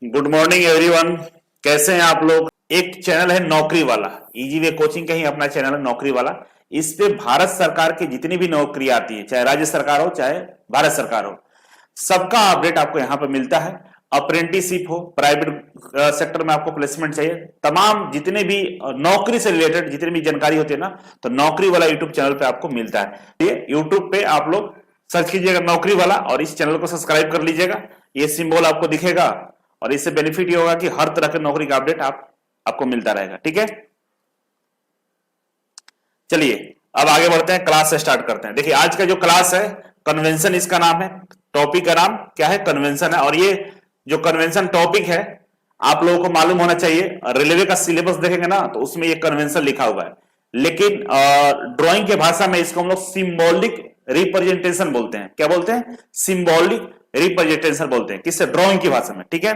Good morning everyone. कैसे हैं आप लोग। एक चैनल है नौकरी वाला, इजी वे कोचिंग का ही अपना चैनल है नौकरी वाला। इस पे भारत सरकार की जितनी भी नौकरी आती है, चाहे राज्य सरकार हो चाहे भारत सरकार हो, सबका अपडेट आपको यहां पर मिलता है। अप्रेंटिसशिप हो, प्राइवेट सेक्टर में आपको प्लेसमेंट चाहिए, तमाम जितने भी नौकरी से रिलेटेड जितनी भी जानकारी होती है ना, तो नौकरी वाला यूट्यूब चैनल पे आपको मिलता है। ये यूट्यूब पे आप लोग सर्च कीजिएगा नौकरी वाला और इस चैनल को सब्सक्राइब कर लीजिएगा। ये सिंबल आपको दिखेगा और इससे बेनिफिट ये होगा कि हर तरह के नौकरी का अपडेट आपको मिलता रहेगा। ठीक है, चलिए अब आगे बढ़ते हैं, क्लास से स्टार्ट करते हैं। देखिए आज का जो क्लास है कन्वेंशन इसका नाम है, टॉपिक का नाम क्या है, कन्वेंशन है। और ये जो कन्वेंशन टॉपिक है आप लोगों को मालूम होना चाहिए, रेलवे का सिलेबस देखेंगे ना तो उसमें ये कन्वेंशन लिखा हुआ है, लेकिन ड्राइंग के भाषा में इसको हम लोग सिंबॉलिक रिप्रेजेंटेशन बोलते हैं। क्या बोलते हैं? सिंबॉलिक रिप्रेजेंटेशन बोलते हैं। किससे? ड्राइंग की भाषा में। ठीक है,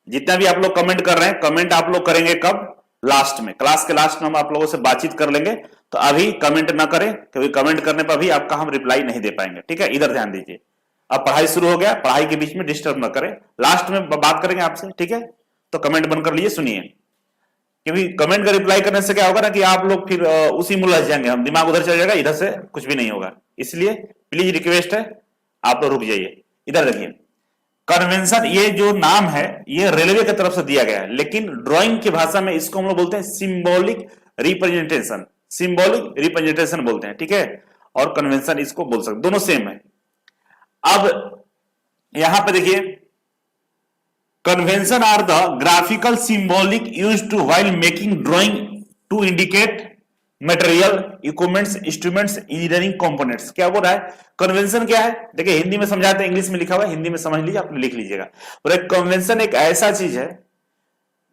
जितना भी आप लोग कमेंट कर रहे हैं, कमेंट आप लोग करेंगे कब? लास्ट में, क्लास के लास्ट में हम आप लोगों से बातचीत कर लेंगे। तो अभी कमेंट ना करें, क्योंकि कमेंट करने पर भी आपका हम रिप्लाई नहीं दे पाएंगे। ठीक है, इधर ध्यान दीजिए। अब पढ़ाई शुरू हो गया, पढ़ाई के बीच में डिस्टर्ब ना करें, लास्ट में बात करेंगे आपसे। ठीक है, तो कमेंट बंद कर लीजिए, सुनिए, क्योंकि कमेंट का रिप्लाई करने से क्या होगा ना कि आप लोग फिर उसी में उलझ जाएंगे, हम दिमाग उधर चल जाएगा, इधर से कुछ भी नहीं होगा। इसलिए प्लीज रिक्वेस्ट है, आप लोग रुक जाइए। इधर देखिए, कन्वेंशन ये जो नाम है ये रेलवे की तरफ से दिया गया है, लेकिन ड्राइंग की भाषा में इसको हम लोग बोलते हैं सिंबॉलिक रिप्रेजेंटेशन। सिंबॉलिक रिप्रेजेंटेशन बोलते हैं। ठीक है, और कन्वेंशन इसको बोल सकते, दोनों सेम है। अब यहां पे देखिए, convention are the graphical symbolic use to while making drawing to indicate material, equipments, instruments, engineering components. क्या बोल रहा है? कन्वेंशन क्या है? देखिए हिंदी में समझाते हैं, इंग्लिश में लिखा हुआ है, हिंदी में समझ लीजिए, आप लिख लीजिएगा। और एक कन्वेंशन एक ऐसा चीज है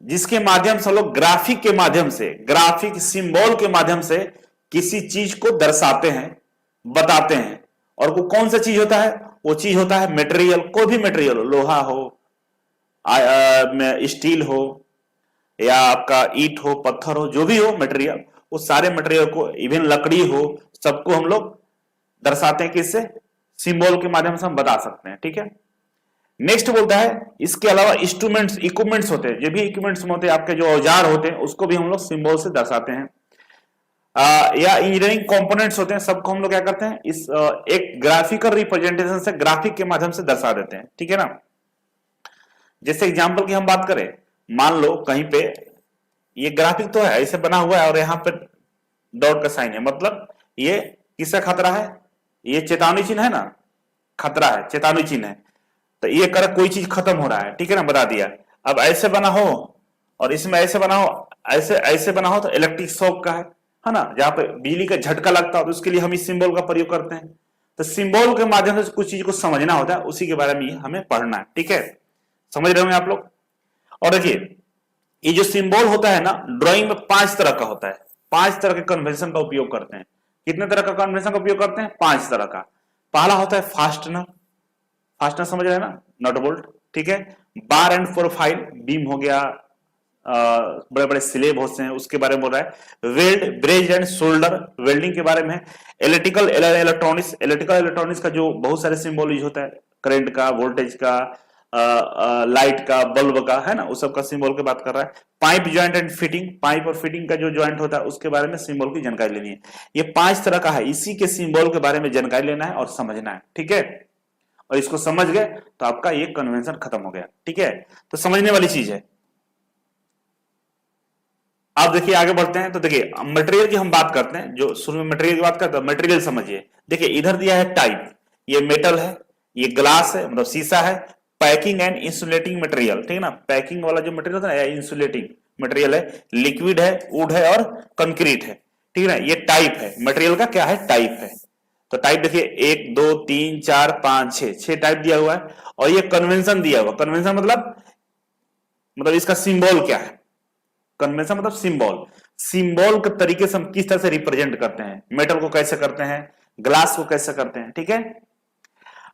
जिसके माध्यम से लोग ग्राफिक के माध्यम से, ग्राफिक सिंबल के माध्यम से किसी चीज को दर्शाते हैं, बताते हैं। और वो कौन सा चीज होता है? वो चीज होता है मटेरियल, कोई भी मटेरियल हो, लोहा हो, स्टील हो, या आपका ईट हो, पत्थर हो, जो भी हो मटेरियल, उस सारे मटेरियल को, इवन लकड़ी हो, सबको हम लोग दर्शाते हैं किससे? सिंबल के माध्यम से हम बता सकते हैं। ठीक है, नेक्स्ट बोलता है इसके अलावा इंस्ट्रूमेंट्स, इक्विपमेंट्स होते हैं, जो भी इक्विपमेंट्स होते हैं, आपके जो औजार होते हैं, उसको भी हम लोग सिंबल से दर्शाते हैं। या इंजीनियरिंग कंपोनेंट्स होते हैं, सबको हम लोग क्या करते हैं? इस एक ग्राफिकल रिप्रेजेंटेशन से, ग्राफिक के माध्यम से दर्शा देते हैं। ठीक है ना, जैसे एग्जांपल की हम बात करें, मान लो कहीं पे ये ग्राफिक तो है, ऐसे बना हुआ है और यहां पे डॉट का साइन है, मतलब ये किसका खतरा है? ये चेतावनी चिन्ह है ना, खतरा है, चेतावनी चिन्ह है। तो ये कर कोई चीज खत्म हो रहा है। ठीक है ना, बता दिया। अब ऐसे बना हो और इसमें ऐसे बना हो, ऐसे ऐसे बना हो, तो इलेक्ट्रिक शॉक का है ना, जहां पे बिजली का झटका लगता हो, तो उसके लिए हम इस सिंबल का प्रयोग करते हैं। तो सिंबल के माध्यम से कुछ चीज को समझना होता है, उसी के बारे में हमें पढ़ना है। ठीक है, समझ रहे होंगे आप लोग। और देखिए ये जो सिंबल होता है ना, ड्राइंग में 5 तरह का होता है, 5 तरह के कन्वेंशन का उपयोग करते हैं। कितने तरह का कन्वेंशन का उपयोग करते हैं? 5 तरह का। पहला होता है फास्टनर, फास्टनर समझ रहे हैं ना, नट बोल्ट। ठीक है, बार एंड प्रोफाइल, बीम हो गया, बड़े बड़े स्लेब होते हैं, उसके बारे में बोल रहा है। वेल्ड, ब्रेज एंड शोल्डर, वेल्डिंग के बारे में है। इलेक्ट्रिकल इलेक्ट्रॉनिक्स, इलेक्ट्रिकल इलेक्ट्रॉनिक्स का जो बहुत सारे सिंबल यूज होता है, करंट का, वोल्टेज का, लाइट का, बल्ब का, है ना, उस सब का सिंबल की बात कर रहा है। Pipe joint and fitting, pipe और फिटिंग का जो ज्वाइंट होता है उसके बारे में सिंबल की जानकारी लेनी है। ये 5 तरह का है, इसी के सिंबल के बारे में जानकारी लेना है और समझना है। ठीक है, और इसको समझ गए तो आपका ये कन्वेंशन खत्म हो गया। ठीक है, तो समझने वाली चीज है। आप देखिए आगे बढ़ते हैं, तो देखिए मटेरियल की हम बात करते हैं, जो शुरू में मटेरियल की बात करते हैं, मटेरियल समझिए। देखिए इधर दिया है टाइप, ये मेटल है, ये ग्लास है, मतलब शीशा है। पैकिंग एंड इंसुलेटिंग मटेरियल, ठीक है ना, पैकिंग वाला जो मटेरियल होता है ना, इंसुलेटिंग मटेरियल है। लिक्विड है, वुड है और कंक्रीट है। ठीक है ना, ये टाइप है, मटेरियल का क्या है? टाइप है। तो टाइप देखिए 1 2 3 4 5 6 टाइप दिया हुआ है। और ये कन्वेंशन दिया हुआ, कन्वेंशन मतलब इसका सिंबल क्या है? कन्वेंशन मतलब सिंबल, सिंबल के तरीके से हम किस तरह से रिप्रेजेंट करते हैं, मेटल को कैसे करते हैं, ग्लास को कैसे करते हैं। ठीक है,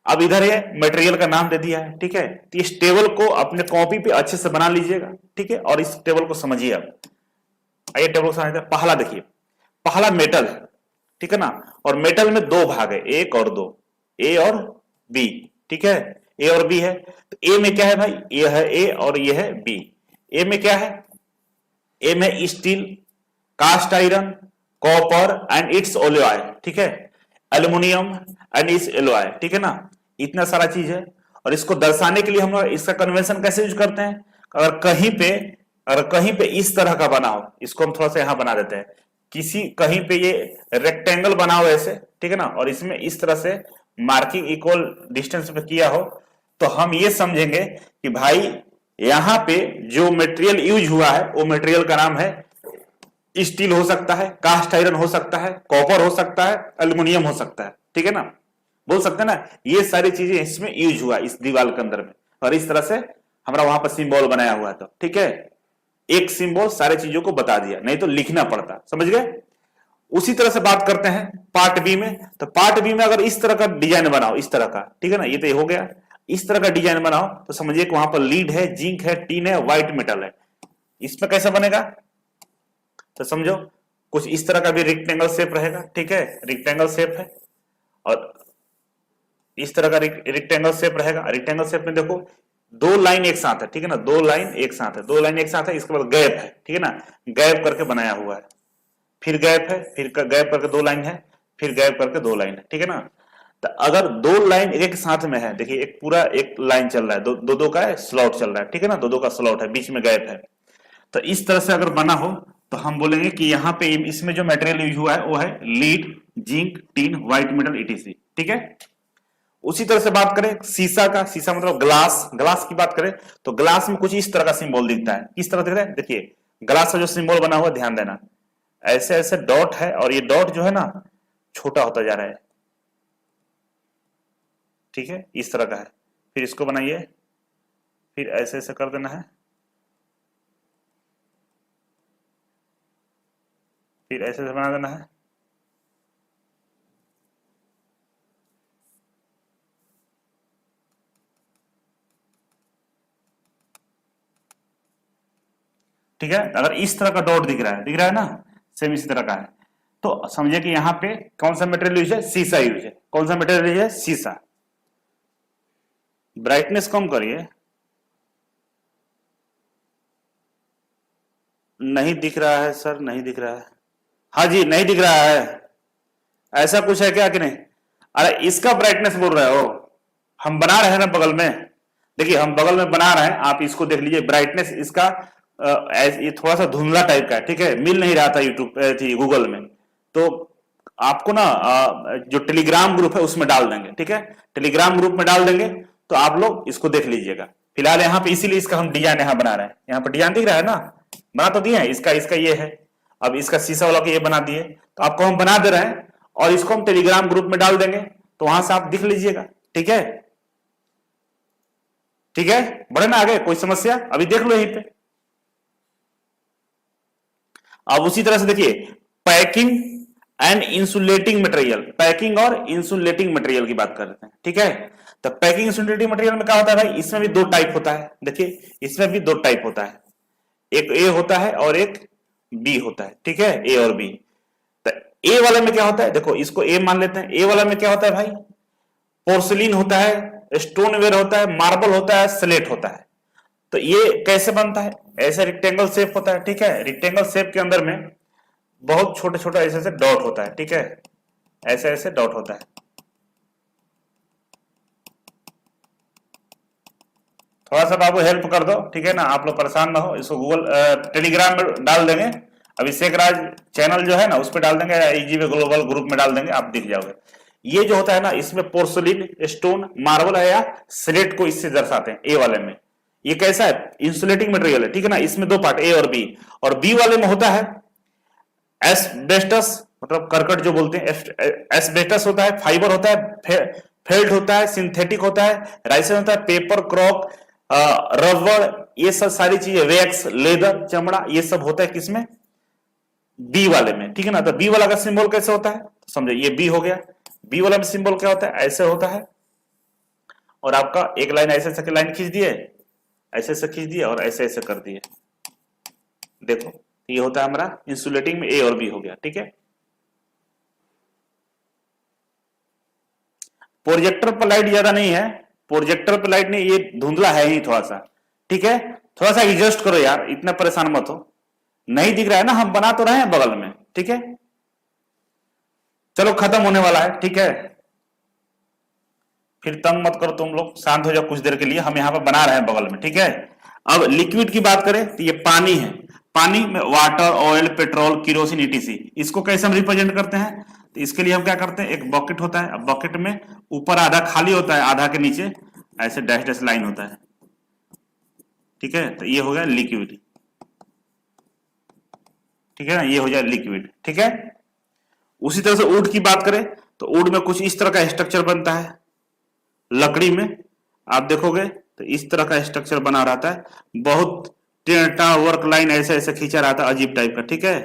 अब इधर ये मटेरियल का नाम दे दिया है। ठीक है, तो इस टेबल को अपने कॉपी पे अच्छे से बना लीजिएगा। ठीक है, और इस टेबल को समझिए। अब आइए टेबल को समझते हैं। पहला देखिए, पहला मेटल है, ठीक है ना, और मेटल में 2 भाग है, 1 और 2, ए और बी। ठीक है, ए और बी है। तो ए में क्या है भाई, ये है ए और ये है बी। ए में क्या है, ए में steel, cast iron, copper and its alloy, ठीक है, एल्युमिनियम एंड इट्स एलॉय, ठीक है ना, इतना सारा चीज है। और इसको दर्शाने के लिए हम लोग इसका कन्वेंशन कैसे यूज करते हैं, अगर कहीं पे इस तरह का बना हो, इसको हम थोड़ा सा यहां बना देते हैं, किसी कहीं पे ये रेक्टेंगल बना हो ऐसे, ठीक है ना, और इसमें इस तरह से मार्किंग इक्वल डिस्टेंस पे किया हो, तो हम ये समझेंगे कि भाई यहां पे जो मटेरियल यूज हुआ है वो मटेरियल का नाम है स्टील हो सकता है, कास्ट आयरन हो सकता है, कॉपर हो सकता है, एल्युमिनियम हो सकता है, ठीक है ना, बोल सकते हैं ना, ये सारी चीजें इसमें यूज हुआ इस दीवार के अंदर में। और इस तरह से हमारा वहां पर सिंबल बनाया हुआ है, तो ठीक है, एक सिंबल सारी चीजों को बता दिया, नहीं तो लिखना पड़ता, समझ गए। उसी तरह से बात करते हैं पार्ट बी में। तो पार्ट बी में अगर इस तरह का डिजाइन बनाओ, इस तरह का, ठीक है ना, ये तो हो गया, इस तरह का डिजाइन बनाओ तो समझिए कि वहां पर लीड है, जिंक है, टीन है, व्हाइट मेटल है। इसमें कैसा बनेगा, तो समझो कुछ इस तरह का भी रेक्टेंगल शेप रहेगा, ठीक है, रेक्टेंगल शेप है, और इस तरह का रेक्टेंगल शेप रहेगा। रेक्टेंगल शेप में देखो दो लाइन एक साथ है, ठीक है ना, दो लाइन एक साथ है, दो लाइन एक साथ है, इसके बाद गैप है, ठीक है ना, गैप करके बनाया हुआ है, फिर गैप है, फिर गैप करके दो लाइन है, फिर गैप करके दो लाइन है, ठीक है ना। तो अगर दो लाइन एक साथ में है, देखिए एक पूरा एक लाइन चल रहा है, दो दो का है स्लॉट चल रहा है, ठीक है ना, दो दो का स्लॉट है, बीच में गैप है। तो इस तरह से अगर बना हो तो हम बोलेंगे कि यहाँ पे इसमें जो मटेरियल यूज हुआ है वो है lead, zinc, tin, white metal, etc, ठीक है। उसी तरह से बात करें शीशा का, शीशा मतलब ग्लास, ग्लास की बात करें तो ग्लास में कुछ इस तरह का सिंबल दिखता है, किस तरह दिख रहा है, देखिए ग्लास का जो सिंबल बना हुआ, ध्यान देना, ऐसे ऐसे डॉट है, और ये डॉट जो है ना छोटा होता जा रहा है, ठीक है, इस तरह का है। फिर इसको बनाइए, फिर ऐसे ऐसे कर देना है, फिर ऐसे ऐसे बना देना है, ठीक है। अगर इस तरह का डॉट दिख रहा है, दिख रहा है ना, सेम इसी तरह का है, तो समझिए कि यहां पे कौन सा मटेरियल यूज है, शीशा यूज है। कौन सा मटेरियल यूज है, शीशा। ब्राइटनेस कम करिए, नहीं दिख रहा है सर, नहीं दिख रहा है, हाँ जी नहीं दिख रहा है, ऐसा कुछ है क्या कि नहीं, अरे इसका ब्राइटनेस बोल रहे हो, हम बना रहे हैं ना बगल में, देखिए हम बगल में बना रहे हैं, आप इसको देख लीजिए, ब्राइटनेस इसका ये थोड़ा सा धुंधला टाइप का है, ठीक है, मिल नहीं रहा था यूट्यूब थी गूगल में, तो आपको ना जो टेलीग्राम ग्रुप है उसमें डाल देंगे, ठीक है, टेलीग्राम ग्रुप में डाल देंगे, तो आप लोग इसको देख लीजिएगा। फिलहाल यहाँ पे इसीलिए इसका हम डिजाइन यहाँ बना रहे हैं, यहाँ पे डिजाइन दिख रहा है ना, बना तो दिया है, इसका इसका ये है, अब इसका शीशा वाला को ये बना दिए, तो आपको हम बना दे रहे हैं और इसको हम टेलीग्राम ग्रुप में डाल देंगे, तो वहां से आप दिख लीजिएगा, ठीक है, ठीक है, बढ़े ना आगे, कोई समस्या, अभी देख लो यहीं पे। अब उसी तरह से देखिए packing and insulating material, packing और इंसुलेटिंग मटेरियल की बात करते हैं, ठीक है। तो पैकिंग इंसुलेटिंग मटेरियल में क्या होता है भाई, इसमें भी दो टाइप होता है, देखिए इसमें भी दो टाइप होता है, एक ए होता है और एक बी होता है, ठीक है, ए और बी। तो ए वाले में क्या होता है, देखो इसको ए मान लेते हैं, ए वाले में क्या होता है भाई, पोर्सिलीन होता है, स्टोनवेयर होता है, मार्बल होता है, स्लेट होता है। तो ये कैसे बनता है, ऐसे रेक्टेंगल शेप होता है, ठीक है, रेक्टेंगल शेप के अंदर में बहुत छोटे छोटे ऐसे ऐसे डॉट होता है, ठीक है, ऐसे ऐसे डॉट होता है। थोड़ा सा बाबू हेल्प कर दो, ठीक है ना, आप लोग परेशान ना हो, इसको गूगल टेलीग्राम में डाल देंगे, अभिषेक राज चैनल जो है ना उस पर डाल देंगे, ईजीवे ग्लोबल ग्रुप में डाल देंगे, आप दिख जाओगे। ये जो होता है ना, इसमें पोर्सलिन, स्टोन, मार्बल है या स्लेट को इससे दर्शाते हैं, ए वाले में। ये कैसा है, इंसुलेटिंग मटेरियल है, ठीक है ना, इसमें दो पार्ट ए और बी वाले में होता है एस्बेस्टस, मतलब करकट जो बोलते हैं, एस्बेस्टस होता है, फाइबर होता है, फेल्ट होता है, सिंथेटिक होता है, राइसन होता है, पेपर, क्रॉक, रबर, ये सब सारी चीजें, वैक्स, लेदर, चमड़ा, ये सब होता है किसमें, बी वाले में, ठीक है ना। तो बी वाला का सिंबल कैसे होता है, तो समझो ये बी हो गया, बी वाला में सिंबल क्या होता है, ऐसे होता है, और आपका एक लाइन ऐसे ऐसे लाइन खींच दिए, ऐसे ऐसे खींच दिए और ऐसे ऐसे कर दिए, देखो ये होता है हमारा इंसुलेटिंग में ए और बी हो गया, ठीक है। प्रोजेक्टर पर लाइट ज्यादा नहीं है, प्रोजेक्टर पे लाइट नहीं, ये धुंधला है ही थोड़ा सा, ठीक है, थोड़ा सा एडजस्ट करो यार, इतना परेशान मत हो। नहीं दिख रहा है ना, हम बना तो रहे हैं बगल में, ठीक है। चलो खत्म होने वाला है, ठीक है, फिर तंग मत करो तुम लोग, शांत हो जाओ कुछ देर के लिए, हम यहाँ पर बना रहे हैं बगल में, ठीक है। अब लिक्विड की बात करें तो ये पानी है, पानी में water, oil, petrol, kerosene, etc, इसको कैसे हम रिप्रेजेंट करते हैं, तो इसके लिए हम क्या करते हैं, एक बकेट होता है, अब बकेट में ऊपर आधा खाली होता है, आधा के नीचे ऐसे डैश डैश लाइन होता है, ठीक है, तो ये हो गया लिक्विड, ठीक है ना, ये हो जाए लिक्विड, ठीक है। उसी तरह से वुड की बात करें तो वुड में कुछ इस तरह का स्ट्रक्चर बनता है, लकड़ी में आप देखोगे तो इस तरह का स्ट्रक्चर बना रहता है, बहुत टेढ़ा वर्क लाइन ऐसे ऐसे खींचा रहता है, अजीब टाइप का, ठीक है,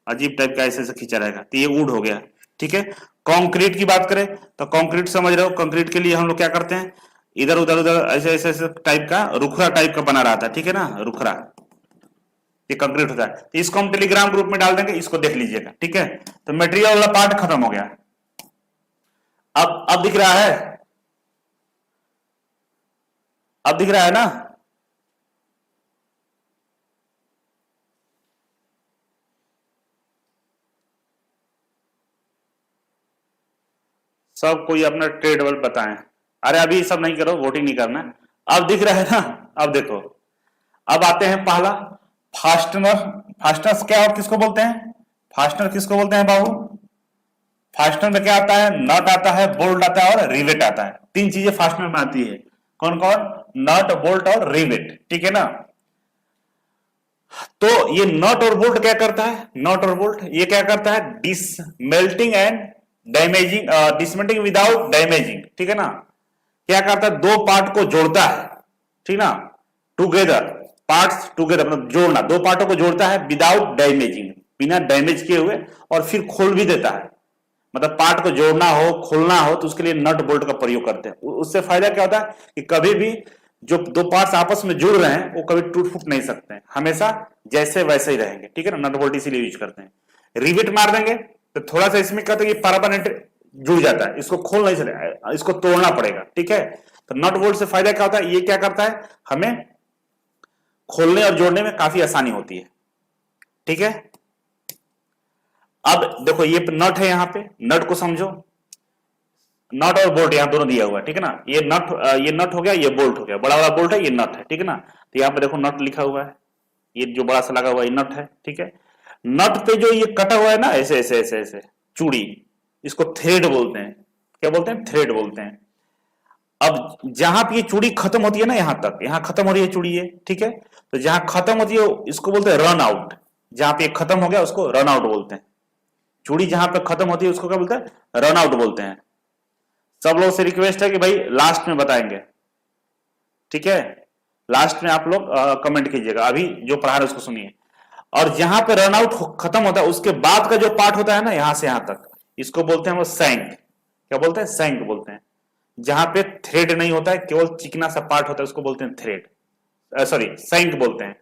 अजीब टाइप का ऐसे ऐसे खींचा रहेगा, तो ये वुड हो गया, ठीक है। कंक्रीट की बात करें तो कंक्रीट समझ रहे हो, कंक्रीट के लिए हम लोग क्या करते हैं, इधर उधर उधर ऐसे ऐसे ऐसे टाइप का रुखरा टाइप का बना रहता है, ठीक है ना, रुखरा, ये कंक्रीट होता है, तो इसको हम टेलीग्राम ग्रुप में डाल देंगे, इसको देख लीजिएगा, ठीक है। तो मटेरियल वाला पार्ट खत्म हो गया। अब दिख रहा है, अब दिख रहा है ना, सब कोई अपना ट्रेड वर्ड बताएं। अरे अभी सब नहीं करो, वोटिंग नहीं करना। अब दिख रहा है ना, अब देखो, अब आते हैं पहला फास्टनर। फास्टनर क्या और किसको बोलते हैं, फास्टनर किसको बोलते हैं बाबू, फास्टनर में क्या आता है, नट आता है, बोल्ट आता है और रिवेट आता है, तीन चीजें फास्टनर में आती है, कौन कौन, नट, बोल्ट और रिवेट, ठीक है ना। तो ये नट और बोल्ट क्या करता है, नट और बोल्ट ये क्या करता है, डिसमेल्टिंग एंड डैमेजिंग, डिसमेल्टिंग विदाउट डैमेजिंग, ठीक है ना, क्या करता है, दो पार्ट को जोड़ता है, ठीक ना, टुगेदर, पार्ट्स टुगेदर मतलब जोड़ना, दो पार्टों को जोड़ता है विदाउट डैमेजिंग, बिना डैमेज किए हुए, और फिर खोल भी देता है, मतलब पार्ट को जोड़ना हो, खोलना हो तो उसके लिए नट बोल्ट का प्रयोग करते हैं। उससे फायदा क्या होता है कि कभी भी जो दो पार्ट्स आपस में जुड़ रहे हैं वो कभी टूट फूट नहीं सकते हैं, हमेशा जैसे वैसे ही रहेंगे, ठीक है ना, नट बोल्ट इसीलिए यूज करते हैं। रिवेट मार देंगे तो थोड़ा सा इसमें कहते हैं कि परमानेंट जुड़ जाता है, इसको खोल नहीं सकते, इसको तोड़ना पड़ेगा, ठीक है। तो नट बोल्ट से फायदा क्या होता है, ये क्या करता है, हमें खोलने और जोड़ने में काफी आसानी होती है, ठीक है। अब देखो ये नट है, यहां पे नट को समझो, नट और बोल्ट यहां दोनों दिया हुआ है, ठीक है ना, ये नट हो गया, ये बोल्ट हो गया, बड़ा वाला बोल्ट है, ये नट है, ठीक है ना। तो यहां पे देखो नट लिखा हुआ है, ये जो बड़ा सा लगा हुआ है ये नट है, ठीक है। नट पे जो ये कटा हुआ है ना, ऐसे ऐसे ऐसे ऐसे चूड़ी, इसको थ्रेड बोलते हैं, क्या बोलते हैं, थ्रेड बोलते हैं। अब जहां पे ये चूड़ी खत्म होती है ना, यहां तक, यहां खत्म हो रही है चूड़ी ये, ठीक है, तो जहां खत्म होती है इसको बोलते हैं रन आउट, जहां पे खत्म हो गया उसको रन आउट बोलते हैं, चूड़ी जहां पे खत्म होती है उसको क्या बोलते हैं, रन आउट बोलते हैं। सब लोग से रिक्वेस्ट है कि भाई लास्ट में बताएंगे, ठीक है, लास्ट में आप लोग कमेंट कीजिएगा, अभी जो पढ़ा रहे उसको सुनिए। और जहां पे रन आउट खत्म होता है उसके बाद का जो पार्ट होता है ना, यहां से यहां तक, इसको बोलते हैं वो सैंक, क्या बोलते हैं, सैंक बोलते हैं। जहां पे थ्रेड नहीं होता है, केवल चिकना सा पार्ट होता है, उसको बोलते हैं थ्रेड, सॉरी सैंक बोलते हैं।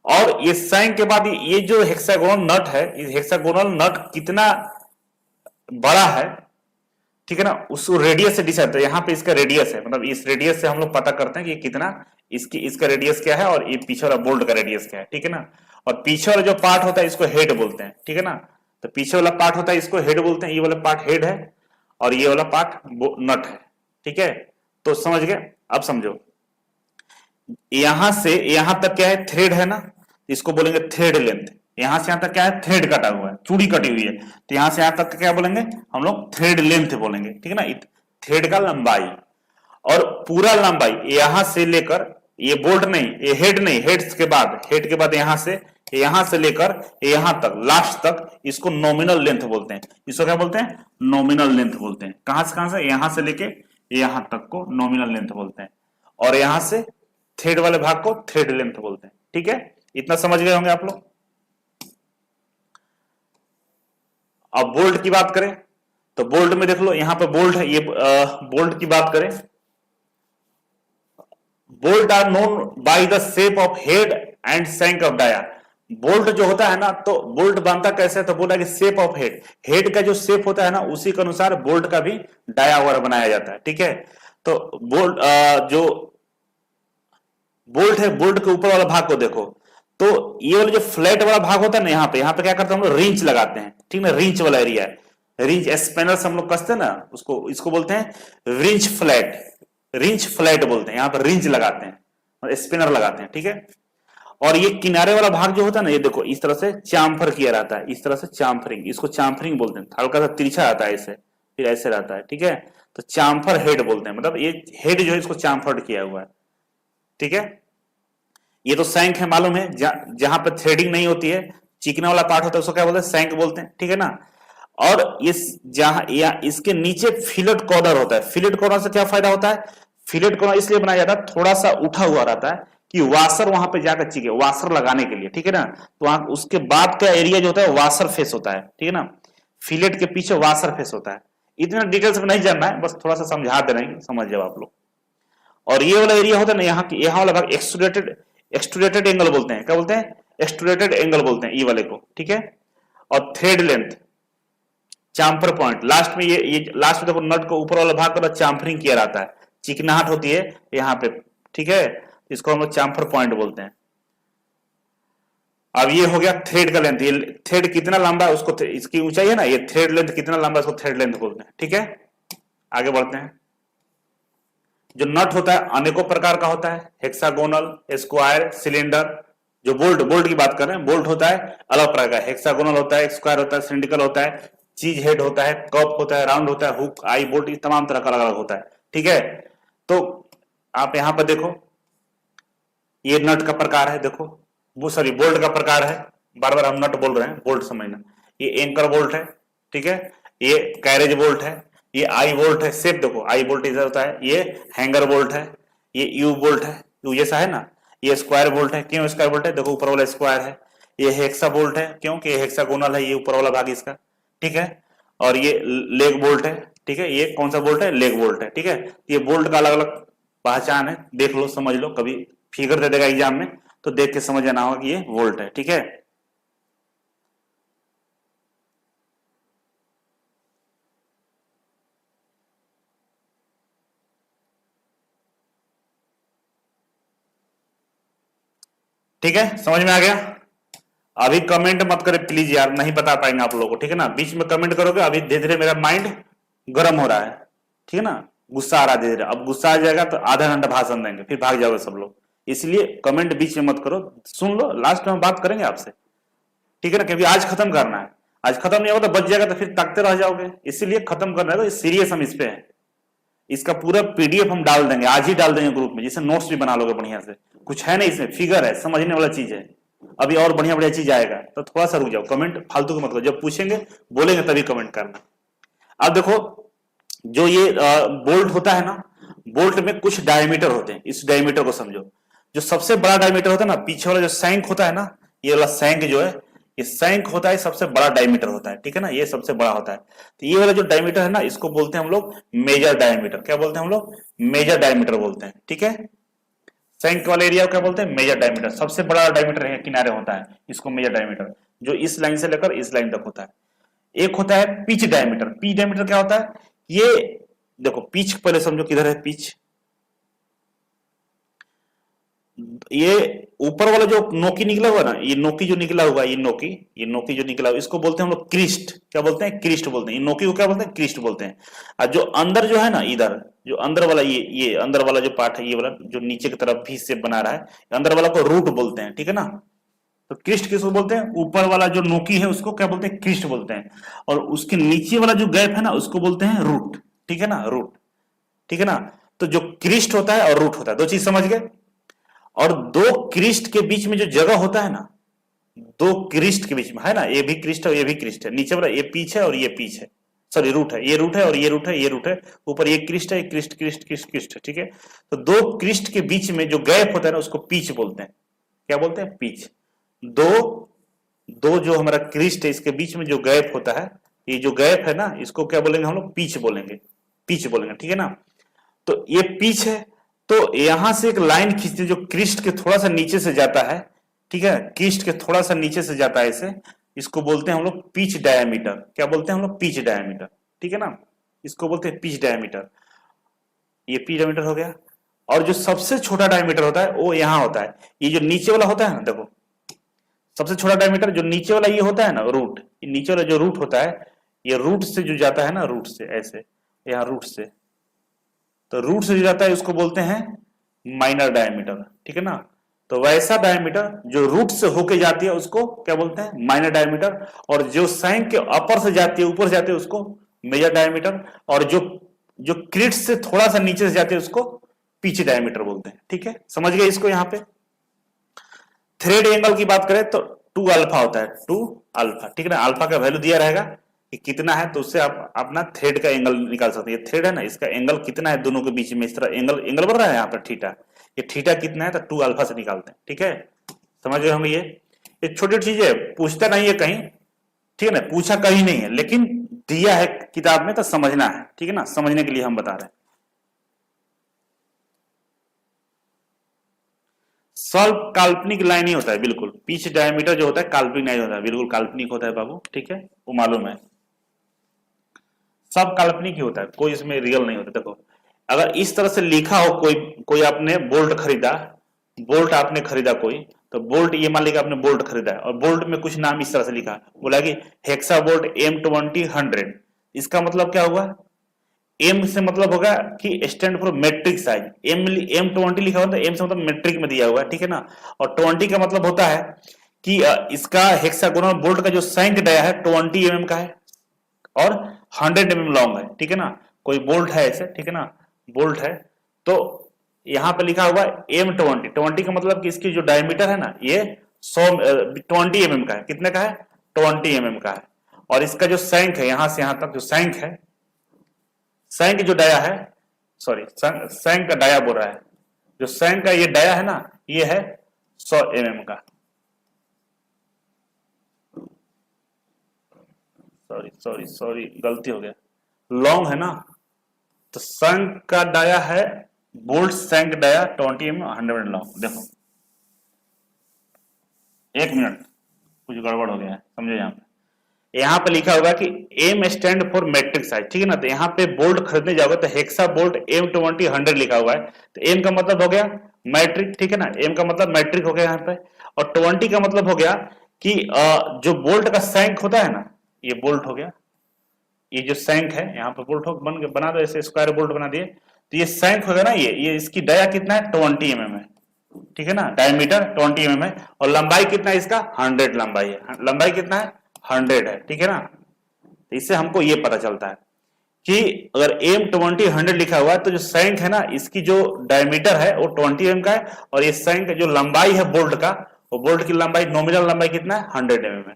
और ये सैंक के बाद ये जो हेक्सागोनल नट है, इस हेक्सागोनल नट कितना बड़ा है, ठीक है ना, उस रेडियस से डिसाइड होता है। यहाँ पे इसका रेडियस है, मतलब इस रेडियस से हम लोग पता करते हैं कि कितना इसका रेडियस क्या है और ये पीछे वाला बोल्ट का रेडियस क्या है, ठीक है ना। और पीछे वाला जो पार्ट होता है इसको हेड बोलते हैं, ठीक है ना। तो पीछे वाला पार्ट होता है इसको हेड बोलते हैं, ये वाला पार्ट हेड है और ये वाला पार्ट नट है, ठीक है। तो समझ गए, अब समझो, यहां से यहां तक क्या है, थ्रेड है ना, इसको बोलेंगे थ्रेड लेंथ। यहां से यहां तक क्या है, थ्रेड कटा हुआ है, चूड़ी कटी हुई है, तो यहां से यहां तक क्या बोलेंगे हम लोग, थ्रेड लेंथ बोलेंगे, ठीक है ना, थ्रेड का लंबाई। और पूरा लंबाई यहां से लेकर, ये बोल्ट नहीं, ये हेड नहीं, हेड के बाद यहां से लेकर यहां तक, लास्ट तक, इसको नॉमिनल लेंथ बोलते हैं। इसको क्या बोलते हैं, नॉमिनल लेंथ बोलते हैं। कहां से यहां से लेके यहां तक को नॉमिनल लेंथ बोलते हैं, और यहां से थ्रेड वाले भाग को थ्रेड लेंथ बोलते हैं, ठीक है। इतना समझ गए होंगे आप लोग। अब बोल्ट की बात करें तो बोल्ट में देख लो, यहां पे बोल्ट है, ये बोल्ट की बात करें, bolt are known by the shape of head and shank of dia. Bolt जो होता है ना, तो बोल्ट बनता कैसे है, तो बोला कि शेप ऑफ हेड, हेड का जो शेप होता है ना उसी के अनुसार बोल्ट का भी डाया वगैरह बनाया जाता है, ठीक है। तो बोल्ट जो बोल्ट है, बोल्ट के ऊपर वाला भाग को देखो, तो ये वाला जो फ्लैट वाला भाग होता है ना, यहाँ पे क्या करते हैं हम लोग, रिंच लगाते हैं, ठीक ना, रिंच वाला एरिया है, रिंच स्पैनर से हम लोग कसते हैं ना उसको, इसको बोलते हैं रिंच फ्लैट, रिंच फ्लैट बोलते हैं, यहाँ पर रिंच लगाते हैं, स्पिनर लगाते हैं, ठीक है। और ये किनारे वाला भाग जो होता है ना, ये देखो इस तरह से चाम्फर किया रहता है, इस तरह से चाम्फरिंग, इसको चाम्फरिंग बोलते हैं, हल्का सा तिरछा आता है ऐसे, फिर ऐसे रहता है, ठीक है। तो चाम्फर हेड बोलते हैं, मतलब ये हेड जो है इसको चाम्फर्ड किया हुआ है, ठीक है। ये तो सैंक है, मालूम है, जहां पर थ्रेडिंग नहीं होती है, चिकना वाला पार्ट होता है उसको क्या बोलते हैं, सैंक बोलते हैं, ठीक है ना। और इस जहां या इसके नीचे फिलेट कॉर्नर होता है, फिलेट कॉर्नर से क्या फायदा होता है, फिलेट कॉर्नर इसलिए बनाया जाता है, थोड़ा सा उठा हुआ रहता है कि वाशर वहां पे जाकर चिके, वाशर लगाने के लिए, ठीक है ना। तो वहां उसके बाद का एरिया जो होता है वाशर फेस होता है, ठीक है ना, फिलेट के पीछे वाशर फेस होता है। इतना डिटेल्स में नहीं जानना है, बस थोड़ा सा समझा दे रहे हैं, समझ जाओ आप लोग। और ये वाला एरिया होता है ना, यहाँ वाला भाग एक्सट्रूडेटेड, एक्सट्रूडेटेड एंगल बोलते हैं, क्या बोलते हैं, एक्सट्रूडेटेड एंगल बोलते हैं ये वाले को, ठीक है। और thread length, chamfer point, last में ये लास्ट में देखो नट को ऊपर वाला भाग का चाम्फरिंग किया रहता है, चिकनाहट होती है यहाँ पे, ठीक है, इसको हम लोग चाम्फर पॉइंट बोलते हैं। अब ये हो गया थ्रेड का लेंथ, ये थ्रेड कितना लंबा है उसको, इसकी ऊंचाई है ना, ये थ्रेड लेंथ कितना लंबा है उसको थ्रेड लेंथ बोलते हैं, ठीक है। आगे बढ़ते हैं। जो नट होता है अनेकों प्रकार का होता है, हेक्सागोनल, स्क्वायर, सिलेंडर। जो बोल्ट, बोल्ट की बात कर रहे हैं, बोल्ट होता है अलग प्रकार का, हेक्सागोनल होता है, स्क्वायर होता है, सिलिंड्रिकल होता है, चीज हेड होता है, कप होता है, राउंड होता है, हुक, आई, बोल्ट, तमाम तरह का अलग अलग होता है, ठीक है। तो आप यहां पर देखो, ये नट का प्रकार है, देखो वो सॉरी बोल्ट का प्रकार है, बार बार हम नट बोल रहे हैं, बोल्ट समझना। ये एंकर बोल्ट है, ठीक है, ये कैरेज बोल्ट है, ये आई बोल्ट है, सेप देखो आई बोल्ट इधर होता है, ये हैंगर बोल्ट है, ये यू बोल्ट है, यू जैसा है ना, ये स्क्वायर बोल्ट है, क्यों स्क्वायर बोल्ट है, देखो ऊपर वाला स्क्वायर है, ये हेक्सा बोल्ट है, क्योंकि ये हेक्सागोनल है, ये ऊपर वाला भाग इसका, ठीक है। और ये लेग बोल्ट है, ठीक है, ये कौन सा बोल्ट है, लेग बोल्ट है, ठीक है। ये बोल्ट का अलग अलग पहचान है, देख लो समझ लो, कभी फिगर दे देगा एग्जाम में तो देख के समझ आना होगा कि ये वोल्ट है, ठीक है। ठीक है, समझ में आ गया। अभी कमेंट मत करे प्लीज यार, नहीं बता पाएंगे आप लोगों को, ठीक है ना, बीच में कमेंट करोगे, अभी धीरे धीरे मेरा माइंड गर्म हो रहा है, ठीक है ना, गुस्सा आ रहा है धीरे धीरे, अब गुस्सा आ जाएगा तो आधा घंटा भाषण देंगे, फिर भाग जाओगे सब लोग, इसलिए कमेंट बीच में मत करो, सुन लो, लास्ट में बात करेंगे आपसे, ठीक है ना, क्योंकि आज खत्म करना है, आज खत्म नहीं होगा तो बच जाएगा तो फिर ताकते रह जाओगे, इसीलिए खत्म करना है, तो सीरियस हम इस पे है। इसका पूरा पीडीएफ हम डाल देंगे, आज ही डाल देंगे ग्रुप में, जिससे नोट्स भी बना लोगे बढ़िया से, कुछ है नहीं इसमें, फिगर है, समझने वाला चीज है, अभी और बढ़िया बढ़िया चीज आएगा, तो थोड़ा सा रुक जाओ, कमेंट फालतू का मत करो, जब पूछेंगे बोलेंगे तभी कमेंट करना। अब देखो, जो ये बोल्ट होता है ना, बोल्ट में कुछ डायमीटर होते हैं, इस डायमीटर को समझो, जो सबसे बड़ा डायमीटर होता है ना, पीछे वाला जो सैंक होता है ना, ये वाला सैंक जो है, ये सैंक होता है, सबसे बड़ा डायमीटर होता है, ठीक है ना, ये सबसे बड़ा होता है। तो ये वाला जो डायमीटर है ना, इसको बोलते हैं हम लोग मेजर डायमीटर, क्या बोलते हैं हम लोग, मेजर डायमीटर बोलते हैं, ठीक है। सैंक वाले एरिया को क्या बोलते हैं, मेजर डायमीटर, सबसे बड़ा डायमीटर है किनारे होता है, इसको मेजर डायमीटर, जो इस लाइन से लेकर इस लाइन तक होता है। एक होता है पिच डायमीटर, पिच डायमीटर क्या होता है, ये देखो पिच पहले समझो किधर है पिच, ये ऊपर वाला जो नोकी निकला हुआ ना, ये नोकी जो निकला हुआ, ये नोकी जो निकला हुआ, इसको बोलते हैं हम लोग क्रिस्ट, क्या बोलते हैं, क्रिस्ट बोलते हैं, ये नोकी को क्या बोलते हैं, क्रिस्ट बोलते हैं। और जो अंदर जो है ना, इधर जो अंदर वाला, ये अंदर वाला जो पार्ट है, ये वाला जो नीचे की तरफ भी शेप बना रहा है, अंदर वाला को रूट बोलते हैं, ठीक है ना। तो क्रिस्ट किसको बोलते हैं, ऊपर वाला जो नोकी है उसको क्या बोलते हैं, क्रिस्ट बोलते हैं, और उसके नीचे वाला जो गैप है ना, उसको बोलते हैं रूट, ठीक है ना, रूट, ठीक है ना। तो जो क्रिस्ट होता है और रूट होता है, दो चीज समझ गए। और दो क्रिस्ट के बीच में जो जगह होता है ना, दो क्रिस्ट के बीच में है ना, ये भी क्रिस्ट है और ये भी क्रिस्ट है, नीचे वाला ये पीछ है और ये पीछ है, सॉरी रूट है, ये रूट है और ये रूट है, ये रूट है, ऊपर ये क्रिस्ट है, क्रिस्ट क्रिस्ट क्रिस्ट क्रिस्ट है, ठीक है। तो दो क्रिस्ट के बीच में जो गैप होता है ना, उसको पीच बोलते हैं, क्या बोलते हैं, पीच। दो दो जो हमारा क्रिस्ट है, इसके बीच में जो गैप होता है, ये जो गैप है ना, इसको क्या बोलेंगे हम लोग, पीच बोलेंगे, पीच बोलेंगे, ठीक है ना। तो ये पीच है, तो यहां से एक लाइन खींचते जो क्रिस्ट के थोड़ा सा नीचे से जाता है, ठीक है, क्रिस्ट के थोड़ा सा नीचे से जाता है इसे, इसको बोलते हैं हम लोग पिच डायमीटर, क्या बोलते हैं हम लोग, पिच डायमीटर, ठीक है ना, इसको बोलते हैं पिच डायमीटर। ये पी डायमीटर हो गया। और जो सबसे छोटा डायमीटर होता है वो यहां होता है, ये जो नीचे वाला होता है ना, देखो सबसे छोटा डायमीटर जो नीचे वाला ये होता है ना रूट, नीचे वाला जो रूट होता है, ये रूट से जो जाता है ना, रूट से ऐसे, यहाँ रूट से, तो रूट से जो जाता है उसको बोलते हैं माइनर डायमीटर, ठीक है ना। तो वैसा डायमीटर जो रूट से होके जाती है उसको क्या बोलते हैं, माइनर डायमीटर। और जो सैंक के अपर से जाती है, ऊपर जाती है, उसको मेजर डायमीटर। और जो जो क्रिट से थोड़ा सा नीचे से जाती है उसको पिच डायमीटर बोलते हैं, ठीक है, समझ गए इसको। यहां पे थ्रेड एंगल की बात करें तो 2 अल्फा होता है, 2 अल्फा, ठीक है ना। अल्फा का वैल्यू दिया रहेगा कि कितना है, तो उससे आप अपना थ्रेड का एंगल निकाल सकते हैं। ये थ्रेड है ना, इसका एंगल कितना है दोनों के बीच में, इस तरह एंगल एंगल बढ़ रहा है यहाँ पर थीटा, ये थीटा कितना है तो 2 अल्फा से निकालते हैं, ठीक है, समझ गए होंगे। ये छोटी चीज है, पूछता नहीं है कहीं, ठीक है ना, पूछा कहीं नहीं है, लेकिन दिया है किताब में तो समझना है, ठीक है ना, समझने के लिए हम बता रहे हैं। सब काल्पनिक लाइन ही होता है, बिल्कुल पिच डायमीटर जो होता है काल्पनिक नहीं होता है, बिल्कुल काल्पनिक होता है बाबू, ठीक है, वो मालूम है, सब काल्पनिक ही होता है, कोई इसमें रियल नहीं होता। देखो अगर इस तरह से लिखा हो, कोई कोई आपने बोल्ट खरीदा, बोल्ट आपने खरीदा कोई, तो बोल्ट ये मान लीजिए आपने बोल्ट खरीदा है, और बोल्ट में कुछ नाम इस तरह से लिखा, बोला कि हेक्सा बोल्ट M20 100, इसका मतलब क्या हुआ, एम से मतलब होगा कि stand for metric size, M20 लिखा हुआ तो एम से मतलब मेट्रिक में दिया हुआ है, ठीक है ना। और 20 का मतलब होता है कि इसका हेक्सागोनल बोल्ट का जो सैंक डाया है 20 mm का है, और 100 mm लॉन्ग है, ठीक है ना। कोई बोल्ट है ऐसे, ठीक है ना, बोल्ट है, तो यहां पे लिखा हुआ M20, 20 का मतलब कि इसकी जो डायमीटर है ना ये 20 mm का है, कितने का है, 20 mm का है। और इसका जो सैंक है यहां से यहां तक जो सैंक है, सैंक जो डाया है, सॉरी सैंक का डाया बोल रहा है, जो सैंक का ये डाया है ना, ये है 100 mm का, सॉरी सॉरी सॉरी गलती हो गया, लॉन्ग है ना, तो शंख का डाया है, बोल्ट शंख डाया 20 mm 100 लॉन्ग। देखो 1 मिनट, कुछ गड़बड़ हो गया है, समझे। यहाँ पे लिखा होगा कि M stand for metric size, ठीक है ना। तो यहाँ पे बोल्ट खरीदने जाओगे तो हेक्सा बोल्ट M20 100 लिखा हुआ है, तो एम का मतलब हो गया मैट्रिक, ठीक है ना, एम का मतलब मैट्रिक हो गया यहाँ पे। और 20 का मतलब हो गया कि जो बोल्ट का सैंक होता है ना, ये बोल्ट हो गया, ये जो सैंक है यहाँ पे बोल्ट बना दो, ऐसे स्क्वायर बोल्ट बना दिए, तो ये सैंक होगा ना, ये इसकी डाया कितना है 20 mm है, ठीक है ना, डायमीटर 20 mm है, और लंबाई कितना है इसका 100 लंबाई है, लंबाई कितना है 100 है, ठीक है ना। तो इससे हमको ये पता चलता है कि अगर M20 100 लिखा हुआ है तो जो सैंक है ना इसकी जो डायमीटर है वो 20 mm का है, और ये सैंक जो लंबाई है बोल्ट का, वो बोल्ट की लंबाई नॉमिनल लंबाई कितना है 100 mm है,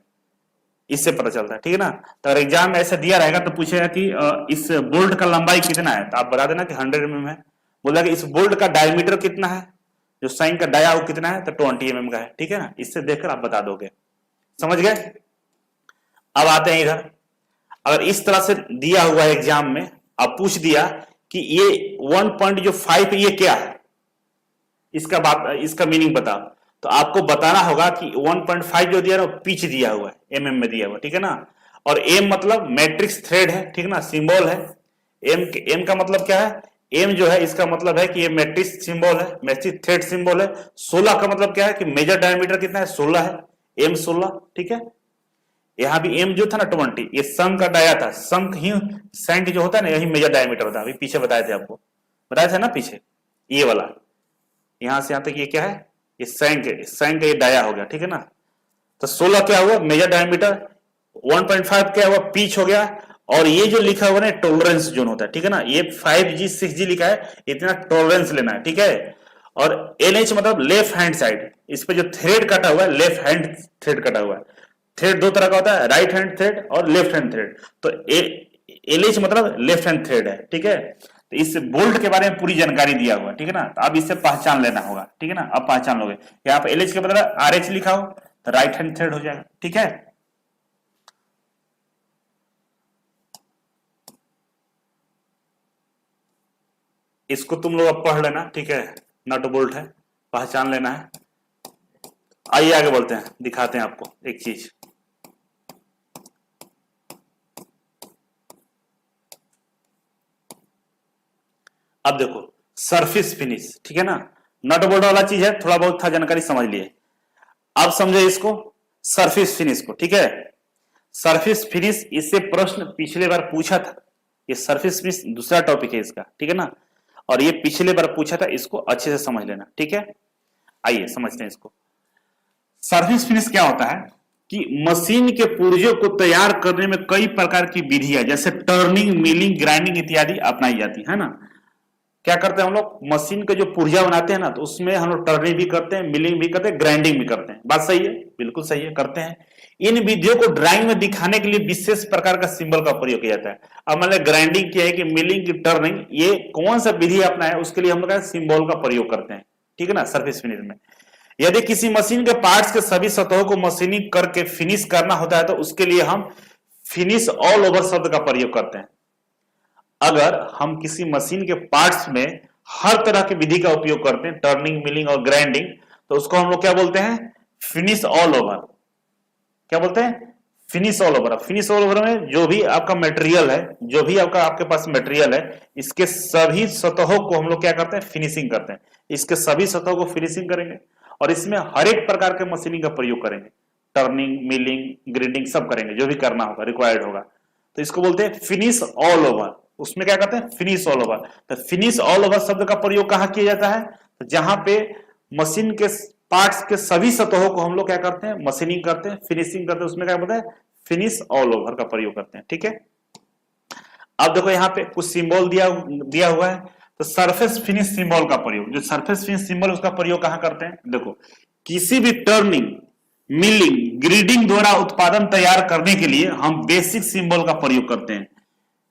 इससे पता चलता है, ठीक है ना। तो अगर एग्जाम में ऐसा दिया रहेगा तो पूछेगा कि इस बोल्ट का लंबाई कितना है, तो आप बता देना कि 100 mm है। बोला कि इस बोल्ट का डायमीटर कितना है, जो साइन का डाया वो कितना है, तो 20 mm का है, ठीक है ना, इससे देखकर आप बता दोगे, समझ गए। अब आते हैं इधर, अगर इस तरह से दिया हुआ है एग्जाम में, अब पूछ दिया कि ये 1.5 ये क्या है, इसका मीनिंग बताओ, तो आपको बताना होगा कि 1.5 जो दिया है पिच दिया हुआ है, एमएम में दिया हुआ, ठीक है ना। और एम मतलब मैट्रिक्स थ्रेड है, ठीक है ना, सिंबल है। एम का मतलब क्या है, एम जो है इसका मतलब है कि ये मैट्रिक्स सिंबल है, मैट्रिक्स थ्रेड सिंबल है। 16 का मतलब क्या है कि मेजर डायमीटर कितना है 16 है, एम 16, ठीक है। यहां भी एम जो था ना 20, ये संक का डाया था, संक ही सैंक जो होता है ना यही मेजर डायमीटर होता है, अभी पीछे बताए थे आपको, बताया था ना पीछे, ये वाला यहां से यहां तक ये क्या है, ये सैंक ये डाया हो गया, ठीक है ना। तो 16 क्या हुआ मेजर डायमीटर, 1.5 क्या हुआ पिच हो गया, और ये जो लिखा हुआ ना टॉलरेंस जोन होता है, ठीक है ना, ये 5G 6G लिखा है, इतना टॉलरेंस लेना है, ठीक है। और NH मतलब लेफ्ट हैंड साइड, इस पे जो थ्रेड कटा हुआ है लेफ्ट हैंड थ्रेड कटा हुआ है। थ्रेड दो तरह का होता है, राइट हैंड थ्रेड और लेफ्ट हैंड थ्रेड, तो LH मतलब लेफ्ट हैंड थ्रेड है, ठीक है। तो इस बोल्ट के बारे में पूरी जानकारी दिया हुआ, ठीक है ना, तो अब इससे पहचान लेना होगा, ठीक है ना, अब पहचान लोगे। यहाँ पे LH के बदला RH लिखा हो तो राइट हैंड थ्रेड हो जाएगा, ठीक है। इसको तुम लोग अब पढ़ लेना, ठीक है, नट बोल्ट है, पहचान लेना है। आइए आगे बोलते हैं, दिखाते हैं आपको एक चीज। अब देखो सरफेस फिनिश, ठीक है ना, नट बोल्ट वाला चीज है, थोड़ा बहुत था जानकारी समझ लिए। अब समझो इसको सरफेस फिनिश को, ठीक है। सरफेस फिनिश, इससे प्रश्न पिछले बार पूछा था, ये सरफेस फिनिश दूसरा टॉपिक है इसका, ठीक है ना, और ये पिछले बार पूछा था, इसको अच्छे से समझ लेना, ठीक है। आइए समझते हैं इसको। सरफेस फिनिश क्या होता है कि मशीन के पुर्जों को तैयार करने में कई प्रकार की विधियां जैसे टर्निंग, मिलिंग, ग्राइंडिंग इत्यादि अपनाई जाती है ना। क्या करते हैं हम लोग, मशीन के जो पुर्जा बनाते हैं ना, तो उसमें हम लोग टर्निंग भी करते हैं, मिलिंग भी करते हैं, ग्राइंडिंग भी करते हैं। बात सही है, बिल्कुल सही है, करते हैं। इन विधियों को ड्राइंग में दिखाने के लिए विशेष प्रकार का सिंबल का प्रयोग किया जाता है। अब मान ग्राइंडिंग किया है कि मिलिंग की टर्निंग, ये कौन सा विधि अपना है, उसके लिए हम लोग सिंबल का प्रयोग करते हैं, ठीक है ना, सरफेस फिनिश में। यदि किसी मशीन के पार्ट्स के सभी सतहों को मशीनिंग करके फिनिश करना होता है तो उसके लिए हम फिनिश ऑल ओवर शब्द का प्रयोग करते हैं। अगर हम किसी मशीन के पार्ट्स में हर तरह की विधि का उपयोग करते हैं, टर्निंग, मिलिंग और ग्राइंडिंग, तो उसको हम लोग क्या बोलते हैं, फिनिश ऑल ओवर। क्या बोलते हैं, finish all over. Finish all over में जो भी आपका मटेरियल है, जो भी आपके पास मटेरियल है, इसके सभी सतहों को हम लोग क्या करते हैं, फिनिशिंग करते हैं। इसके सभी सतहों को फिनिशिंग करेंगे और इसमें हर एक प्रकार के मशीनिंग का प्रयोग करेंगे, टर्निंग, मिलिंग, ग्राइंडिंग सब करेंगे, जो भी करना होगा, रिक्वायर्ड होगा, तो इसको बोलते हैं फिनिश ऑल ओवर। उसमें क्या करते हैं, फिनिश ऑल ओवर। तो फिनिश ऑल ओवर शब्द का प्रयोग कहां किया जाता है, तो जहां पे मशीन के पार्ट्स के सभी सतहों को हम लोग क्या करते हैं, मशीनिंग करते हैं, फिनिशिंग करते हैं, उसमें क्या बोलते हैं, फिनिश ऑल ओवर का प्रयोग करते हैं, ठीक है। अब देखो यहाँ पे कुछ सिंबल दिया हुआ है, तो सरफेस फिनिश सिंबल का प्रयोग, जो सरफेस फिनिश सिंबल उसका प्रयोग कहां करते हैं, देखो किसी भी टर्निंग, मिलिंग, ग्रीडिंग द्वारा उत्पादन तैयार करने के लिए हम बेसिक सिंबल का प्रयोग करते हैं।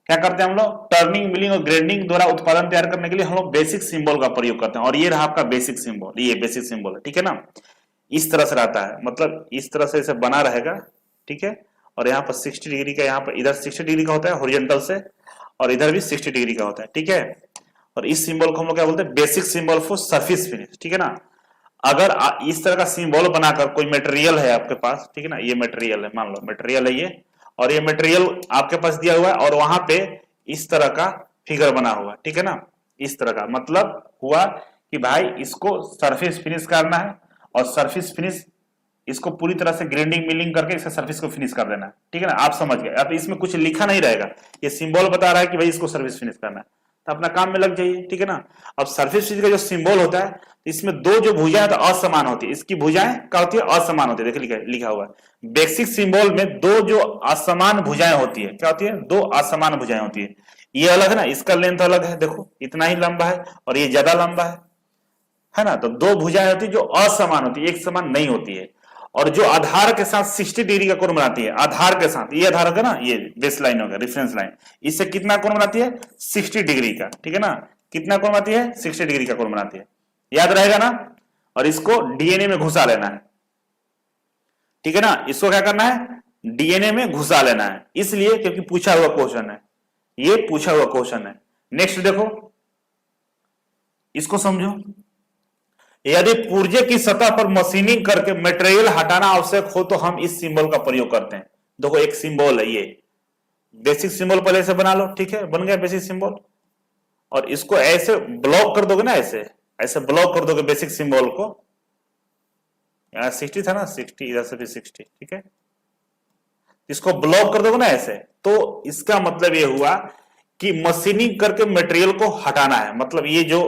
क्या करते हैं हम लोग, टर्निंग, मिलिंग और ग्राइंडिंग द्वारा उत्पादन तैयार करने के लिए हम लोग बेसिक सिंबल का प्रयोग करते हैं। और ये रहा आपका बेसिक सिंबल, ये बेसिक सिंबल है, ठीक है ना। इस तरह से रहता है, मतलब इस तरह से इसे बना रहेगा, ठीक है। और यहाँ पर 60 डिग्री का, यहाँ पर इधर 60 डिग्री का होता है हॉरिजॉन्टल से, और इधर भी 60 डिग्री का होता है, ठीक है। और इस सिंबल को हम लोग क्या बोलते हैं, basic symbol for surface finish, ठीक है ना। अगर इस तरह का सिंबल बनाकर कोई मटेरियल है आपके पास, ठीक है ना, ये मटेरियल है, मान लो मटेरियल है ये, और ये मटेरियल आपके पास दिया हुआ है और वहां पे इस तरह का फिगर बना हुआ, ठीक है ना, इस तरह का, मतलब हुआ कि भाई इसको सरफेस फिनिश करना है, और सरफेस फिनिश इसको पूरी तरह से ग्राइंडिंग, मिलिंग करके इसका सरफेस को फिनिश कर देना है, ठीक है ना। आप समझ गए, अब इसमें कुछ लिखा नहीं रहेगा, ये सिंबल बता रहा है कि भाई इसको सरफेस फिनिश करना है, तो अपना काम में लग जाइए, ठीक है ना। अब सरफेस फिनिश का जो सिंबल होता है, इसमें दो जो भुजाएं तो असमान होती है, इसकी भुजाएं क्या होती है, असमान होती है, देखिए लिखा हुआ है बेसिक सिंबल में दो जो असमान भुजाएं होती है, क्या होती है, दो असमान भुजाएं होती है। ये अलग है ना, इसका लेंथ अलग है, देखो इतना ही लंबा है और ये ज्यादा लंबा है ना। तो दो भुजाएं होती है जो असमान होती है, एक समान नहीं होती है, और जो आधार के साथ 60 डिग्री का कोण बनाती है, आधार के साथ, ये आधार होगा ना, ये बेस लाइन होगा, रेफरेंस लाइन, इससे कितना कोण बनाती है, 60 डिग्री का, ठीक है ना। कितना कोण बनाती है, 60 डिग्री का कोण बनाती है, याद रहेगा ना। और इसको डीएनए में घुसा लेना है, ठीक है ना, इसको क्या करना है, डीएनए में घुसा लेना है, इसलिए क्योंकि पूछा हुआ क्वेश्चन है, ये पूछा हुआ क्वेश्चन है। नेक्स्ट देखो, इसको समझो। यदि पुर्जे की सतह पर मशीनिंग करके मटेरियल हटाना आवश्यक हो तो हम इस सिंबल का प्रयोग करते हैं। देखो एक सिंबल है, ये बेसिक सिंबल पहले से बना लो, ठीक है, बन गया बेसिक सिंबल, और इसको ऐसे ब्लॉक कर दोगे ना, ऐसे ऐसे ब्लॉक कर दोगे बेसिक सिंबल को, यहां 60 था ना, 60 इधर से भी 60, ठीक है, इसको ब्लॉक कर दोगे ना ऐसे, तो इसका मतलब ये हुआ कि मशीनिंग करके मटेरियल को हटाना है। मतलब ये जो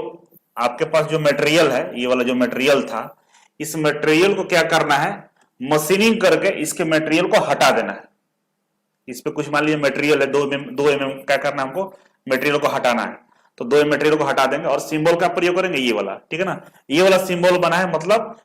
आपके पास जो मटेरियल है, ये वाला जो मटेरियल था, इस मटेरियल को क्या करना है, मशीनिंग करके इसके मटेरियल को हटा देना है। इस पे कुछ मान लीजिए मटेरियल है 2 mm, क्या करना है हमको, मटेरियल को हटाना है, तो 2 मटेरियल को हटा देंगे और सिंबल का प्रयोग करेंगे, ये वाला, ठीक है ना। ये वाला सिंबल बना है, मतलब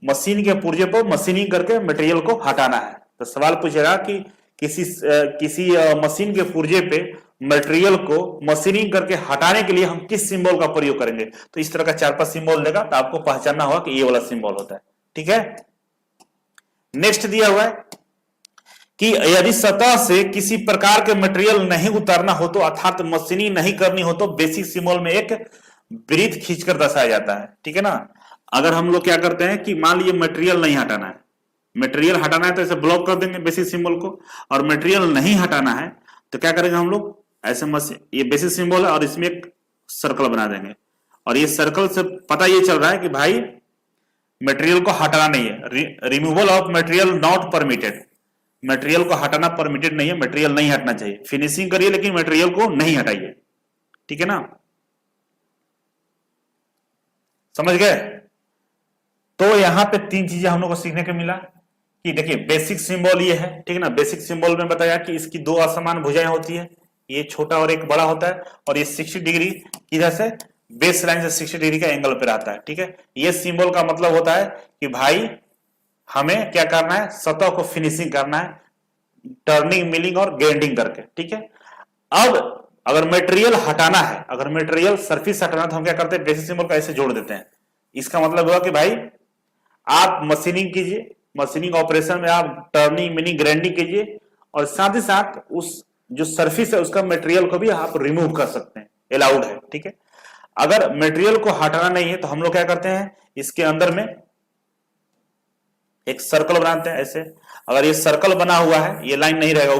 मशीन के पुर्जे पर मशीनिंग करके मटेरियल को हटाना है। तो सवाल पूछेगा कि किसी मशीन के पुर्जे पे मटेरियल को मशीनिंग करके हटाने के लिए हम किस सिंबल का प्रयोग करेंगे, तो इस तरह का 4-5 सिंबल देगा, तो आपको पहचानना होगा कि ये वाला सिंबल होता है, ठीक है। नेक्स्ट दिया हुआ है कि यदि सतह से किसी प्रकार के मटेरियल नहीं उतारना हो तो, अर्थात मशीनिंग नहीं करनी हो तो बेसिक सिंबल में एक वृत्त खींचकर दर्शाया जाता है, ठीक है ना। अगर हम लोग क्या करते हैं कि मान लीजिए मटेरियल नहीं हटाना है, मटेरियल हटाना है तो ऐसे ब्लॉक कर देंगे बेसिक सिंबल को, और मटेरियल नहीं हटाना है तो क्या करेंगे हम लोग, ऐसे ये बेसिक सिंबल है और इसमें एक सर्कल बना देंगे। और ये सर्कल से पता ये चल रहा है कि भाई मटेरियल को हटाना नहीं है, removal of material not permitted, material को हटाना परमिटेड नहीं है, मटेरियल नहीं हटना चाहिए, फिनिशिंग करिए लेकिन मटेरियल को नहीं हटाइए, ठीक है ना, समझ गए। तो यहां पे तीन चीजें हम लोग को सीखने को मिला कि देखिए बेसिक सिंबल ये है, ठीक है ना, बेसिक सिंबल में बताया कि इसकी दो असमान भुजाएं होती है, ये छोटा और एक बड़ा होता है, और ये 60 डिग्री किधर से, बेस लाइन से 60 डिग्री का एंगल पे रहता है, ठीक है। ये सिंबल का मतलब होता है कि भाई हमें क्या करना है, सतह को फिनिशिंग करना है, टर्निंग मिलिंग और ग्राइंडिंग करके, ठीक है। अब अगर मटेरियल हटाना है, अगर मटेरियल सरफेस हटाना, तो हम क्या करते हैं, बेसिक सिंबल को ऐसे जोड़ देते हैं। इसका मतलब हुआ कि भाई आप मशीनिंग कीजिए, मशीनिंग ऑपरेशन में आप टर्निंग मिलिंग ग्राइंडिंग कीजिए, और साथ ही साथ उस जो सरफेस है उसका मटेरियल को भी आप रिमूव कर सकते हैं, अलाउड है, ठीक है। अगर मटेरियल को हटाना नहीं है तो हम लोग क्या करते हैं, इसके अंदर में एक सर्कल बनाते हैं ऐसे। अगर ये सर्कल बना हुआ है, ये लाइन नहीं रहेगा,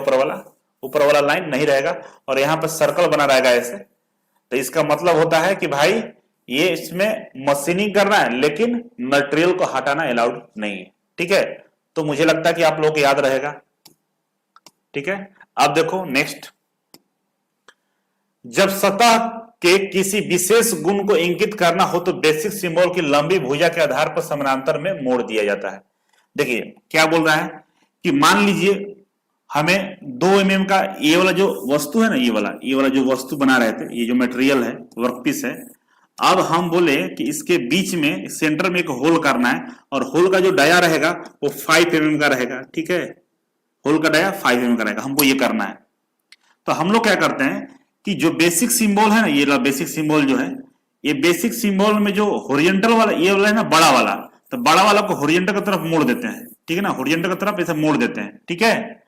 ऊपर वाला लाइन नहीं रहेगा, और यहां पर सर्कल बना रहेगा ऐसे, तो इसका मतलब होता है कि भाई ये इसमें मशीनिंग करना है लेकिन मटेरियल को हटाना अलाउड नहीं है, ठीक है। तो मुझे लगता है कि आप लोगों को याद रहेगा, ठीक है। अब देखो नेक्स्ट, जब सतह के किसी विशेष गुण को इंगित करना हो तो बेसिक सिंबल की लंबी भुजा के आधार पर समानांतर में मोड़ दिया जाता है। देखिए क्या बोल रहा है कि मान लीजिए हमें 2 mm का ये वाला जो वस्तु है ना, ये वाला जो वस्तु बना रहे थे, ये जो मटेरियल है, वर्कपीस है, अब हम बोले कि इसके बीच में सेंटर में एक होल करना है, और होल का जो डाया रहेगा वो 5 mm का रहेगा, ठीक है, होल का डाया 5 mm का रहेगा, हमको ये करना है। तो हम लोग क्या करते हैं कि जो बेसिक सिंबल है ना, ये बेसिक सिंबल जो है, ये बेसिक सिंबल में जो होरिजेंटल वाला ये वाला है ना, बड़ा वाला, तो बड़ा वाला को होरिजेंटल की तरफ मोड़ देते हैं, ठीक है ना, होरिजेंटल की तरफ ऐसे मोड़ देते हैं, ठीक है।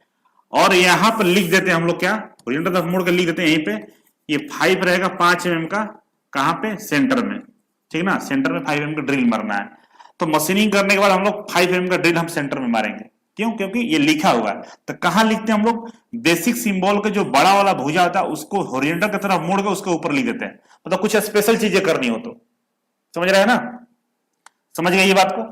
और यहां पर लिख देते हैं हम लोग क्या, होरिजेंटल तरफ मोड़ के लिख देते हैं यहीं पे, ये 5 रहेगा 5 mm का, कहां पे, सेंटर में, ठीक ना, सेंटर में 5 mm का ड्रिल मारना है। तो मशीनिंग करने के बाद हम लोग 5 mm का ड्रिल हम सेंटर में मारेंगे, क्यों, क्योंकि ये लिखा हुआ है। तो कहां लिखते हैं हम लोग, बेसिक सिंबल के जो बड़ा वाला भुजा होता है उसको होरिजेंटल की तरफ मोड़ के उसके ऊपर लिख देते हैं, मतलब कुछ स्पेशल चीजें करनी हो तो, समझ रहे हैं ना, समझ गए ये बात को।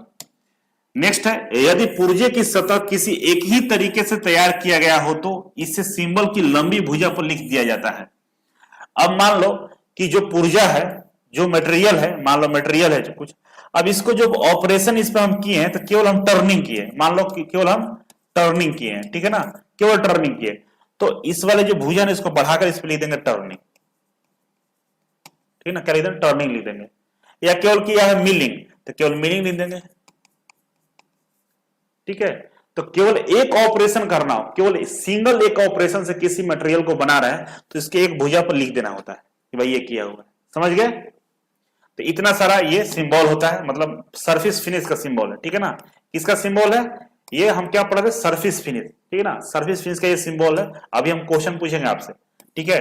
नेक्स्ट है, यदि पुर्जे की सतह किसी एक ही तरीके से तैयार किया गया हो तो इसे सिंबल की लंबी भुजा पर लिख दिया जाता है। अब मान लो कि जो पुर्जा है, जो मटेरियल है, मान लो मटेरियल है जो कुछ, अब इसको जो ऑपरेशन इस पर हम किए हैं तो केवल हम टर्निंग किए, मान लो कि केवल हम टर्निंग किए हैं, ठीक है ना, केवल टर्निंग किए, तो इस वाले जो भुजा है इसको बढ़ाकर इस पर लिख देंगे टर्निंग, ठीक है ना, क्या लिख देंगे, टर्निंग लिख देंगे। या केवल किया है मिलिंग तो केवल मिलिंग लिख देंगे, ठीक है। तो केवल एक ऑपरेशन करना हो, केवल सिंगल एक ऑपरेशन से किसी मटेरियल को बना रहे हैं तो इसके एक भुजा पर लिख देना होता है कि भाई ये किया हुआ है, समझ गए। तो इतना सारा ये सिंबल होता है, मतलब सरफेस फिनिश का सिंबल है, ठीक है ना। किसका सिंबल है ये, हम क्या पढ़ रहे, सरफेस फिनिश, ठीक है ना, सरफेस फिनिश का ये सिंबल है। अभी हम क्वेश्चन पूछेंगे आपसे, ठीक है।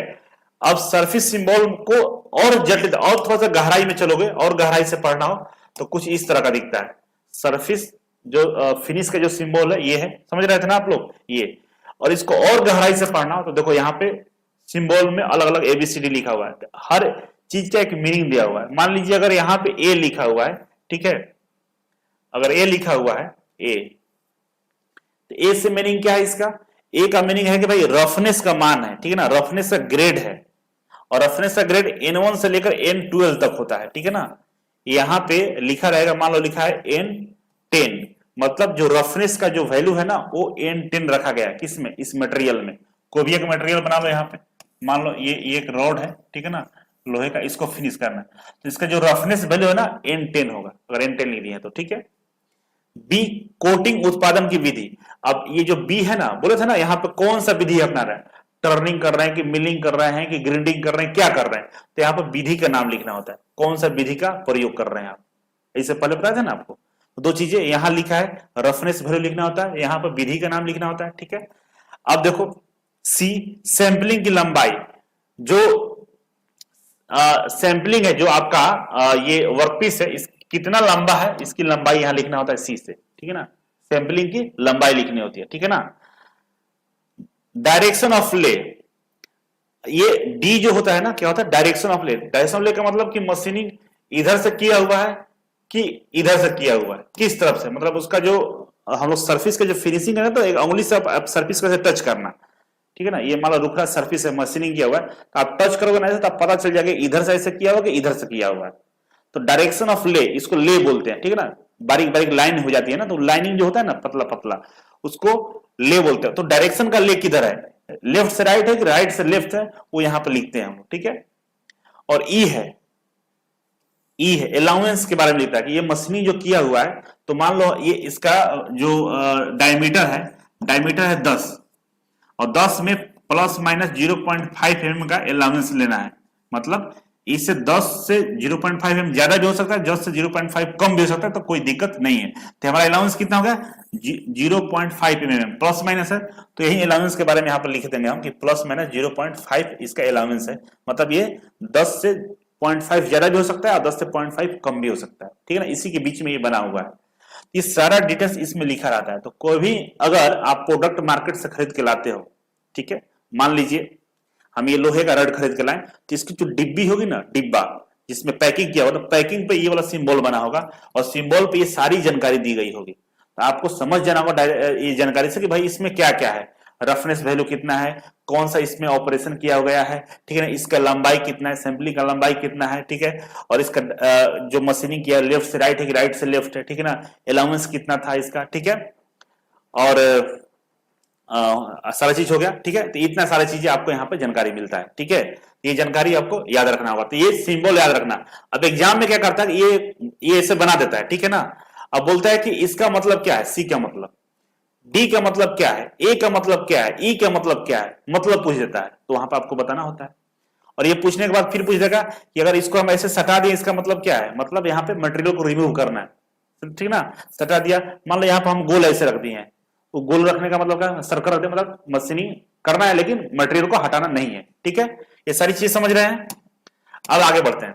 अब सरफेस सिंबल को और जटिल और थोड़ा सा गहराई में चलोगे और गहराई से पढ़ना हो तो कुछ इस तरह का दिखता है। सरफेस जो फिनिश का जो सिंबल है ये है, समझ रहे थे ना आप लोग ये, और इसको और गहराई से पढ़ना हो तो देखो यहाँ पे सिंबल में अलग अलग एबीसीडी लिखा हुआ है, हर चीज का एक मीनिंग दिया हुआ है। मान लीजिए अगर यहाँ पे ए लिखा हुआ है, ठीक है, अगर ए लिखा हुआ है ए, तो ए से मीनिंग क्या है इसका, ए का मीनिंग है कि भाई रफनेस का मान है, ठीक है ना, रफनेस का ग्रेड है, और रफनेस का ग्रेड N1 से लेकर N12 तक होता है, ठीक है ना। यहां पे लिखा रहेगा, मान लो लिखा है N10, मतलब जो रफनेस का जो वैल्यू है ना वो N10 रखा गया है, किसमें, इस मटेरियल में। कोई भी एक मटेरियल बना लो, यहाँ पे मान लो ये एक रॉड है, ठीक है ना, लोहे का, इसको फिनिश करना है तो इसका जो रफनेस वैल्यू है ना N10 होगा, अगर N10 लिख दिए तो, ठीक है। बी, कोटिंग उत्पादन की विधि। अब ये जो बी है ना, बोले थे ना यहाँ पे कौन सा विधि अपना रहा है, टर्निंग कर रहे हैं कि मिलिंग कर रहे हैं कि ग्राइंडिंग कर रहे हैं, क्या कर रहे हैं, तो यहाँ पर विधि का नाम लिखना होता है, कौन सा विधि का प्रयोग कर रहे हैं आप। इससे पहले बताया था ना आपको, तो दो चीजें यहाँ लिखा है, रफनेस वैल्यू लिखना होता है, यहाँ पर विधि का नाम लिखना होता है, ठीक है। अब देखो सी, सैंपलिंग की लंबाई, जो सैंपलिंग है जो आपका ये वर्कपीस है, इस कितना लंबा है इसकी लंबाई यहां लिखना होता है सी से, ठीक है ना, सैंपलिंग की लंबाई लिखनी होती है, ठीक है ना। डायरेक्शन ऑफ ले, ये डी जो होता है ना, क्या होता है, डायरेक्शन ऑफ ले। डायरेक्शन ऑफ ले का मतलब कि मशीनिंग इधर से किया हुआ है कि इधर से किया हुआ है, किस तरफ से, मतलब उसका जो हम लोग सरफेस का जो फिनिशिंग है ना, तो एक उंगली से आप सरफेस का टच करना, ठीक है ना। ये मान लो रुखा सरफेस है, मशीनिंग किया हुआ है, तो आप टच करोगे ना तो पता चल जाएगा इधर से ऐसे किया हुआ कि इधर से किया हुआ है। तो डायरेक्शन ऑफ ले, इसको ले बोलते हैं, ठीक है ना। बारीक बारीक लाइन हो जाती है ना, तो लाइनिंग जो होता है ना पतला पतला, उसको ले बोलते हैं। तो डायरेक्शन का ले किधर है, लेफ्ट से राइट है कि राइट से लेफ्ट है, वो यहां पर लिखते हैं हम, ठीक है। और ई है, ई है अलाउंस के बारे में लिखता है कि ये मशीनिंग जो किया हुआ है, तो मान लो ये इसका जो डायमीटर है 10, और 10 में प्लस माइनस 0.5 mm का अलाउंस लेना है। मतलब इससे 10 से 0.5 mm ज्यादा भी हो सकता है, 10 से 0.5 कम भी हो सकता है, तो कोई दिक्कत नहीं है। तो हमारा अलाउंस कितना हो गया, 0.5 mm, प्लस माइनस है, तो यही अलाउंस के बारे में यहाँ पर लिख देंगे हम कि प्लस माइनस 0.5 इसका अलाउंस है। मतलब ये 10 से 0.5 ज्यादा भी हो सकता है और 10 से 0.5 कम भी हो सकता है, ठीक है ना। इसी के बीच में ये बना हुआ है, ये सारा डिटेल्स इसमें लिखा रहता है। तो कोई भी अगर आप प्रोडक्ट मार्केट से खरीद के लाते हो, ठीक है, मान लीजिए हम ये लोहे का रड खरीद के लाए, तो इसकी जो डिब्बी होगी ना, डिब्बा जिसमें पैकिंग किया होगा, तो पैकिंग पे ये वाला सिंबल बना होगा और सिंबल पे ये सारी जानकारी दी गई होगी। तो आपको समझ जाना होगा ये जानकारी से कि भाई इसमें क्या क्या है, रफनेस वैल्यू कितना है, कौन सा इसमें ऑपरेशन किया गया है, ठीक है ना, इसका लंबाई कितना है, सैंपलिंग का लंबाई कितना है, ठीक है, और इसका जो मशीनिंग किया लेफ्ट से राइट है कि राइट से लेफ्ट है, ठीक है ना, अलाउंस कितना था इसका, ठीक है। और सारा चीज हो गया, ठीक है। तो इतना सारी चीजें आपको यहाँ पे जानकारी मिलता है, ठीक है। ये जानकारी आपको याद रखना होगा, तो ये सिंबल याद रखना। अब एग्जाम में क्या करता है, ये ऐसे बना देता है, ठीक है ना। अब बोलता है कि इसका मतलब क्या है, सी का मतलब, डी का मतलब क्या है, ए का मतलब क्या है, ई का मतलब क्या है, मतलब पूछ देता है, तो वहां पर आपको बताना होता है। और ये पूछने के बाद फिर पूछ देगा कि अगर इसको हम ऐसे सटा दें, इसका मतलब क्या है, मतलब यहाँ पे मटेरियल को रिमूव करना है, ठीक ना। सटा दिया, मान लो यहाँ पर हम गोल ऐसे रख दिए हैं, तो गोल रखने का मतलब क्या, सर्कल रखते मतलब मशीनिंग करना है लेकिन मटेरियल को हटाना नहीं है, ठीक है। ये सारी चीज समझ रहे हैं। अब आगे बढ़ते हैं।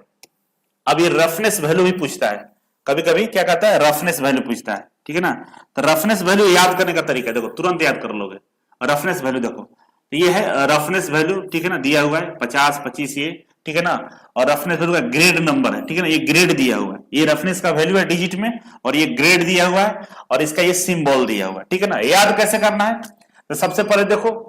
अब ये रफनेस वैल्यू भी पूछता है, कभी कभी क्या कहता है, रफनेस वैल्यू पूछता है, ठीक है ना। तो रफनेस वैल्यू याद करने का तरीका देखो, तुरंत याद कर लोगे। रफनेस वैल्यू देखो, तो ये है रफनेस वैल्यू, ठीक है ना, दिया हुआ है 50 25 ये, ठीक है ना। और रफनेस वैल्यू का ग्रेड नंबर है, ठीक है ना, ये ग्रेड दिया हुआ है, ये रफनेस का वैल्यू है डिजिट में, और ये ग्रेड दिया हुआ है, और इसका ये सिंबल दिया हुआ है, ठीक है ना। याद कैसे करना है, तो सबसे पहले देखो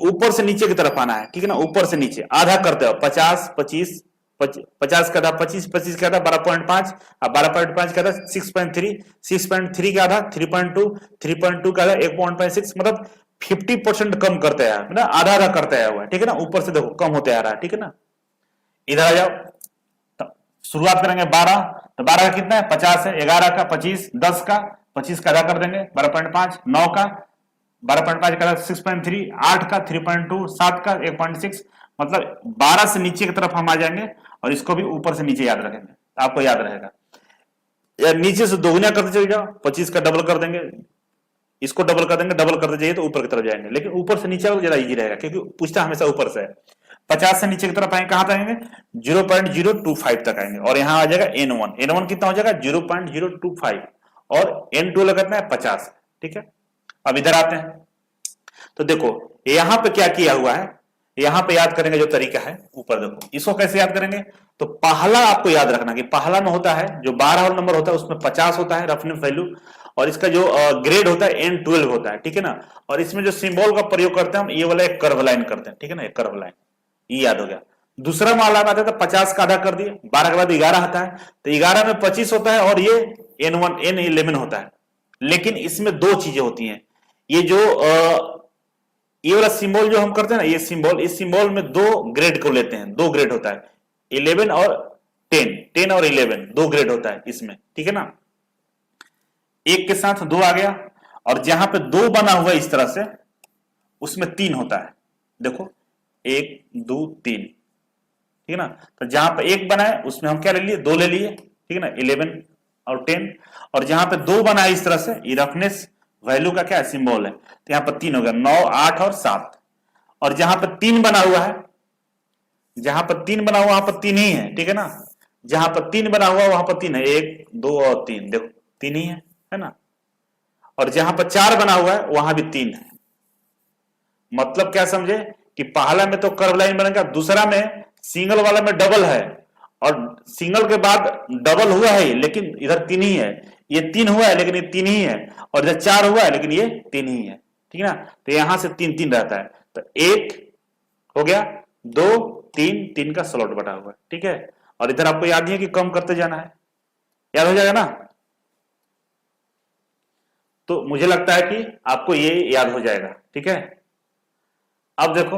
ऊपर से नीचे की तरफ आना है, ठीक है ना, ऊपर से नीचे आधा करते हो, 50 25 50 का आधा 25 25 का आधा 12.5 और 12.5 का आधा 6.3 6.3 का आधा 3.2 3.2 का आधा 1.6, मतलब 50% कम करते हैं, मतलब आधा आधा करते आया हुआ है, ठीक है ना। ऊपर से देखो कम होते आ रहा है, ठीक है ना। इधर आ जाओ, तो शुरुआत करेंगे 12, तो 12 का कितना है 50 है, 11 का 25, 10 का 25 का आधा कर देंगे 12.5, 9 का 12.5 का 6.3, 8 का 3.2, 7 का 1.6, मतलब 12 से नीचे की तरफ हम आ जाएंगे और इसको भी ऊपर से नीचे याद रखेंगे, तो आपको याद रहेगा। या नीचे से दोगुना करते चले जाओ, 25 का डबल कर देंगे, इसको डबल कर देंगे, डबल करते जाइए तो ऊपर की तरफ जाएंगे, लेकिन ऊपर से नीचे ज्यादा इजी रहेगा क्योंकि पूछता हमेशा ऊपर से है। 50 से नीचे की तरफ आएंगे, कहां तक आएंगे 0.025 तक आएंगे, और यहां आ जाएगा N1, N1 कितना हो जाएगा 0.025, और N2 लगाना है 50, ठीक है। अब इधर आते हैं, तो देखो यहां पे क्या किया हुआ है, यहां पे याद करेंगे जो तरीका है, ऊपर देखो इसको कैसे याद करेंगे। तो पहला आपको याद रखना कि पहला में होता है जो 12 नंबर होता है उसमें 50 होता है रफनेस वैल्यू, और इसका जो ग्रेड होता है N12 होता है, ठीक है ना। और इसमें जो सिंबल का प्रयोग करते हैं हम, ये वाला एक कर्व लाइन करते हैं, ठीक है ना, एक कर्व लाइन, ये याद हो गया। दूसरा मामला में आता है तो 50 का आधा कर दिए, 12 के बाद 11 आता है, तो 11 में 25 होता है और ये N1 N11 होता है। लेकिन इसमें दो चीजें होती हैं, ये जो ये वाला सिंबल जो हम करते हैं ना, ये सिंबल, इस सिंबल में दो ग्रेड को लेते हैं, दो ग्रेड होता है 11 और 10, 10 और 11 दो ग्रेड होता है इसमें, ठीक है ना। एक के साथ दो आ गया, और जहां पे दो बना हुआ है इस तरह से, उसमें 3 होता है, देखो 1 2 3, ठीक है ना। तो जहां पे एक बना है उसमें हम क्या ले लिए, दो ले लिए, ठीक है ना, 11 और 10, और जहां पे दो बना है इस तरह से, ये रफनेस वैल्यू का क्या सिंबल है, तो यहां पर 3 हो गया, 9 8 और 7, और जहां पर 3 बना हुआ है, जहां पर 3 बना हुआ वहां पर 3 ही है, ठीक है ना। जहां पर 3 बना हुआ वहां पर 3 है, 1 2 और 3, देखो 3 ही है ना। और जहां पर 4 बना हुआ है वहां भी 3 है, मतलब क्या समझे कि पहला में तो कर्व लाइन बनेगा, दूसरा में सिंगल वाला में डबल है, और सिंगल के बाद डबल हुआ है लेकिन इधर 3 ही है, ये 3 हुआ है लेकिन ये 3 ही है, और इधर 4 हुआ है लेकिन ये 3 ही है, ठीक है ना। तो यहां से 3 3 रहता है, तो 1 हो गया, 2 3 3 का स्लॉट बटा हुआ है, ठीक है। और इधर आपको याद नहीं है कि कम करते जाना है, याद हो जाएगा ना। तो मुझे लगता है कि आपको ये याद हो जाएगा, ठीक है। अब देखो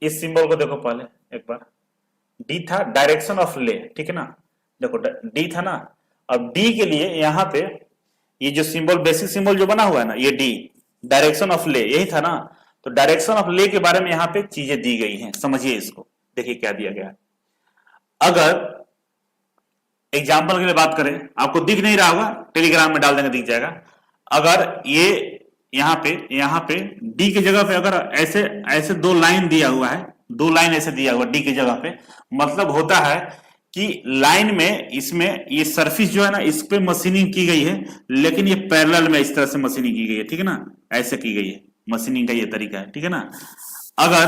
इस सिंबल को देखो पहले एक बार, डी था डायरेक्शन ऑफ ले, ठीक है ना। देखो डी था ना, अब डी के लिए यहां पे ये जो सिंबल बेसिक सिंबल जो बना हुआ है ना, ये डी डायरेक्शन ऑफ ले यही था ना। तो डायरेक्शन ऑफ ले के बारे में यहां पे चीजें दी गई हैं, समझिए इसको। देखिए क्या दिया गया है, अगर एग्जाम्पल के लिए बात करें, आपको दिख नहीं रहा होगा, टेलीग्राम में डाल देंगे दिख जाएगा। अगर ये यहाँ पे डी की जगह पे अगर ऐसे ऐसे 2 लाइन दिया हुआ है, 2 लाइन ऐसे दिया हुआ डी की जगह पे, मतलब होता है कि लाइन में इसमें ये सरफेस जो है ना इस पे मशीनिंग की गई है, लेकिन ये पैरेलल में इस तरह से मशीनिंग की गई है, ठीक है ना, ऐसे की गई है मशीनिंग का ये तरीका है, ठीक है ना। अगर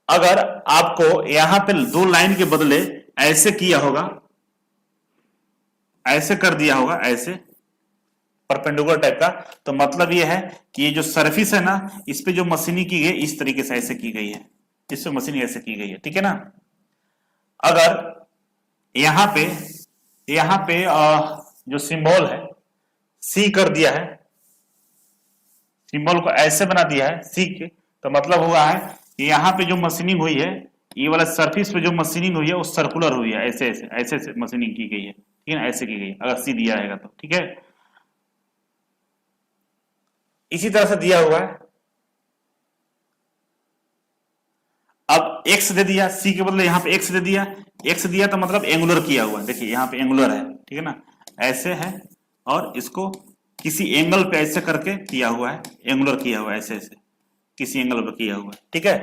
अगर आपको यहां पे 2 लाइन के बदले ऐसे किया होगा, ऐसे कर दिया होगा, ऐसे परपेंडिकुलर टाइप का, तो मतलब ये है कि ये जो सरफेस है ना इस पे जो मशीनिंग की गई इस तरीके से ऐसे की गई है, इस पे मशीनिंग ऐसे की गई है, ठीक है ना। अगर यहां पे जो सिंबल है सी कर दिया है, सिंबल को ऐसे बना दिया है सी के, तो मतलब हुआ है कि यहां पे जो मशीनिंग हुई है, ये वाला सरफेस पे जो मशीनिंग हुई है वो सर्कुलर हुई है, ऐसे ऐसे ऐसे ऐसे मशीनिंग की गई है, ठीक है ना, ऐसे की गई है अगर सी दिया रहेगा तो, ठीक है। इसी तरह से दिया हुआ है, अब एक्स दे दिया, सी के बदले यहां पे एक्स दे दिया, एक्स दिया तो मतलब एंगुलर किया हुआ है, देखिए यहां पे एंगुलर है, ठीक है ना, ऐसे है, और इसको किसी एंगल पे ऐसे करके किया हुआ है, एंगुलर किया हुआ है, ऐसे ऐसे किसी एंगल पे किया हुआ है, ठीक है।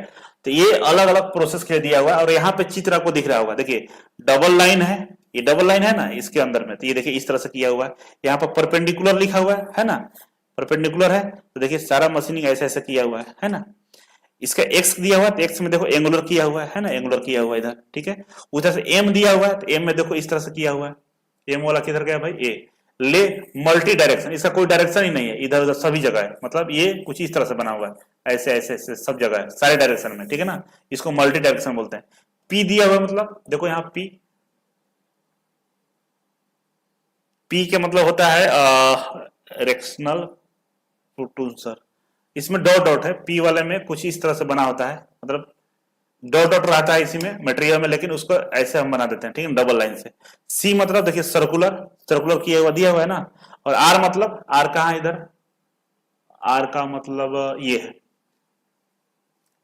तो ये अलग अलग प्रोसेस के लिए दिया हुआ है, और यहाँ पे चित्र आपको दिख रहा होगा, देखिए डबल लाइन है, ये डबल लाइन है ना इसके अंदर में, तो ये देखिए इस तरह से किया हुआ है, यहाँ पर परपेंडिकुलर लिखा हुआ है ना, परपेंडिकुलर है, तो देखिए सारा मशीनिंग ऐसे ऐसे किया हुआ है ना। इसका एक्स दिया हुआ है तो एक्स में देखो एंगुलर किया हुआ है ना, एंगुलर किया हुआ है इधर, ठीक है। उधर से एम दिया हुआ है तो एम में देखो इस तरह से किया हुआ है, एम वाला किधर गया भाई, ए ले मल्टी डायरेक्शन, इसका कोई डायरेक्शन ही नहीं है, इधर उधर सभी जगह है, मतलब ये कुछ इस तरह से बना हुआ है, ऐसे ऐसे ऐसे सब जगह है, सारे डायरेक्शन में, ठीक है ना, इसको मल्टी डायरेक्शन बोलते हैं। पी दिया हुआ मतलब देखो यहाँ पी, पी के मतलब होता है रेक्शनल प्रोट्रूसर, इसमें डॉट डॉट है, पी वाले में कुछ इस तरह से बना होता है, मतलब डॉट डॉट रहता है इसी में मटेरियल में, लेकिन उसको ऐसे हम बना देते हैं, ठीक है, डबल लाइन से। सी मतलब देखिए सर्कुलर, सर्कुलर किया हुआ दिया हुआ है ना, और आर मतलब, आर कहाँ है इधर, आर का मतलब ये है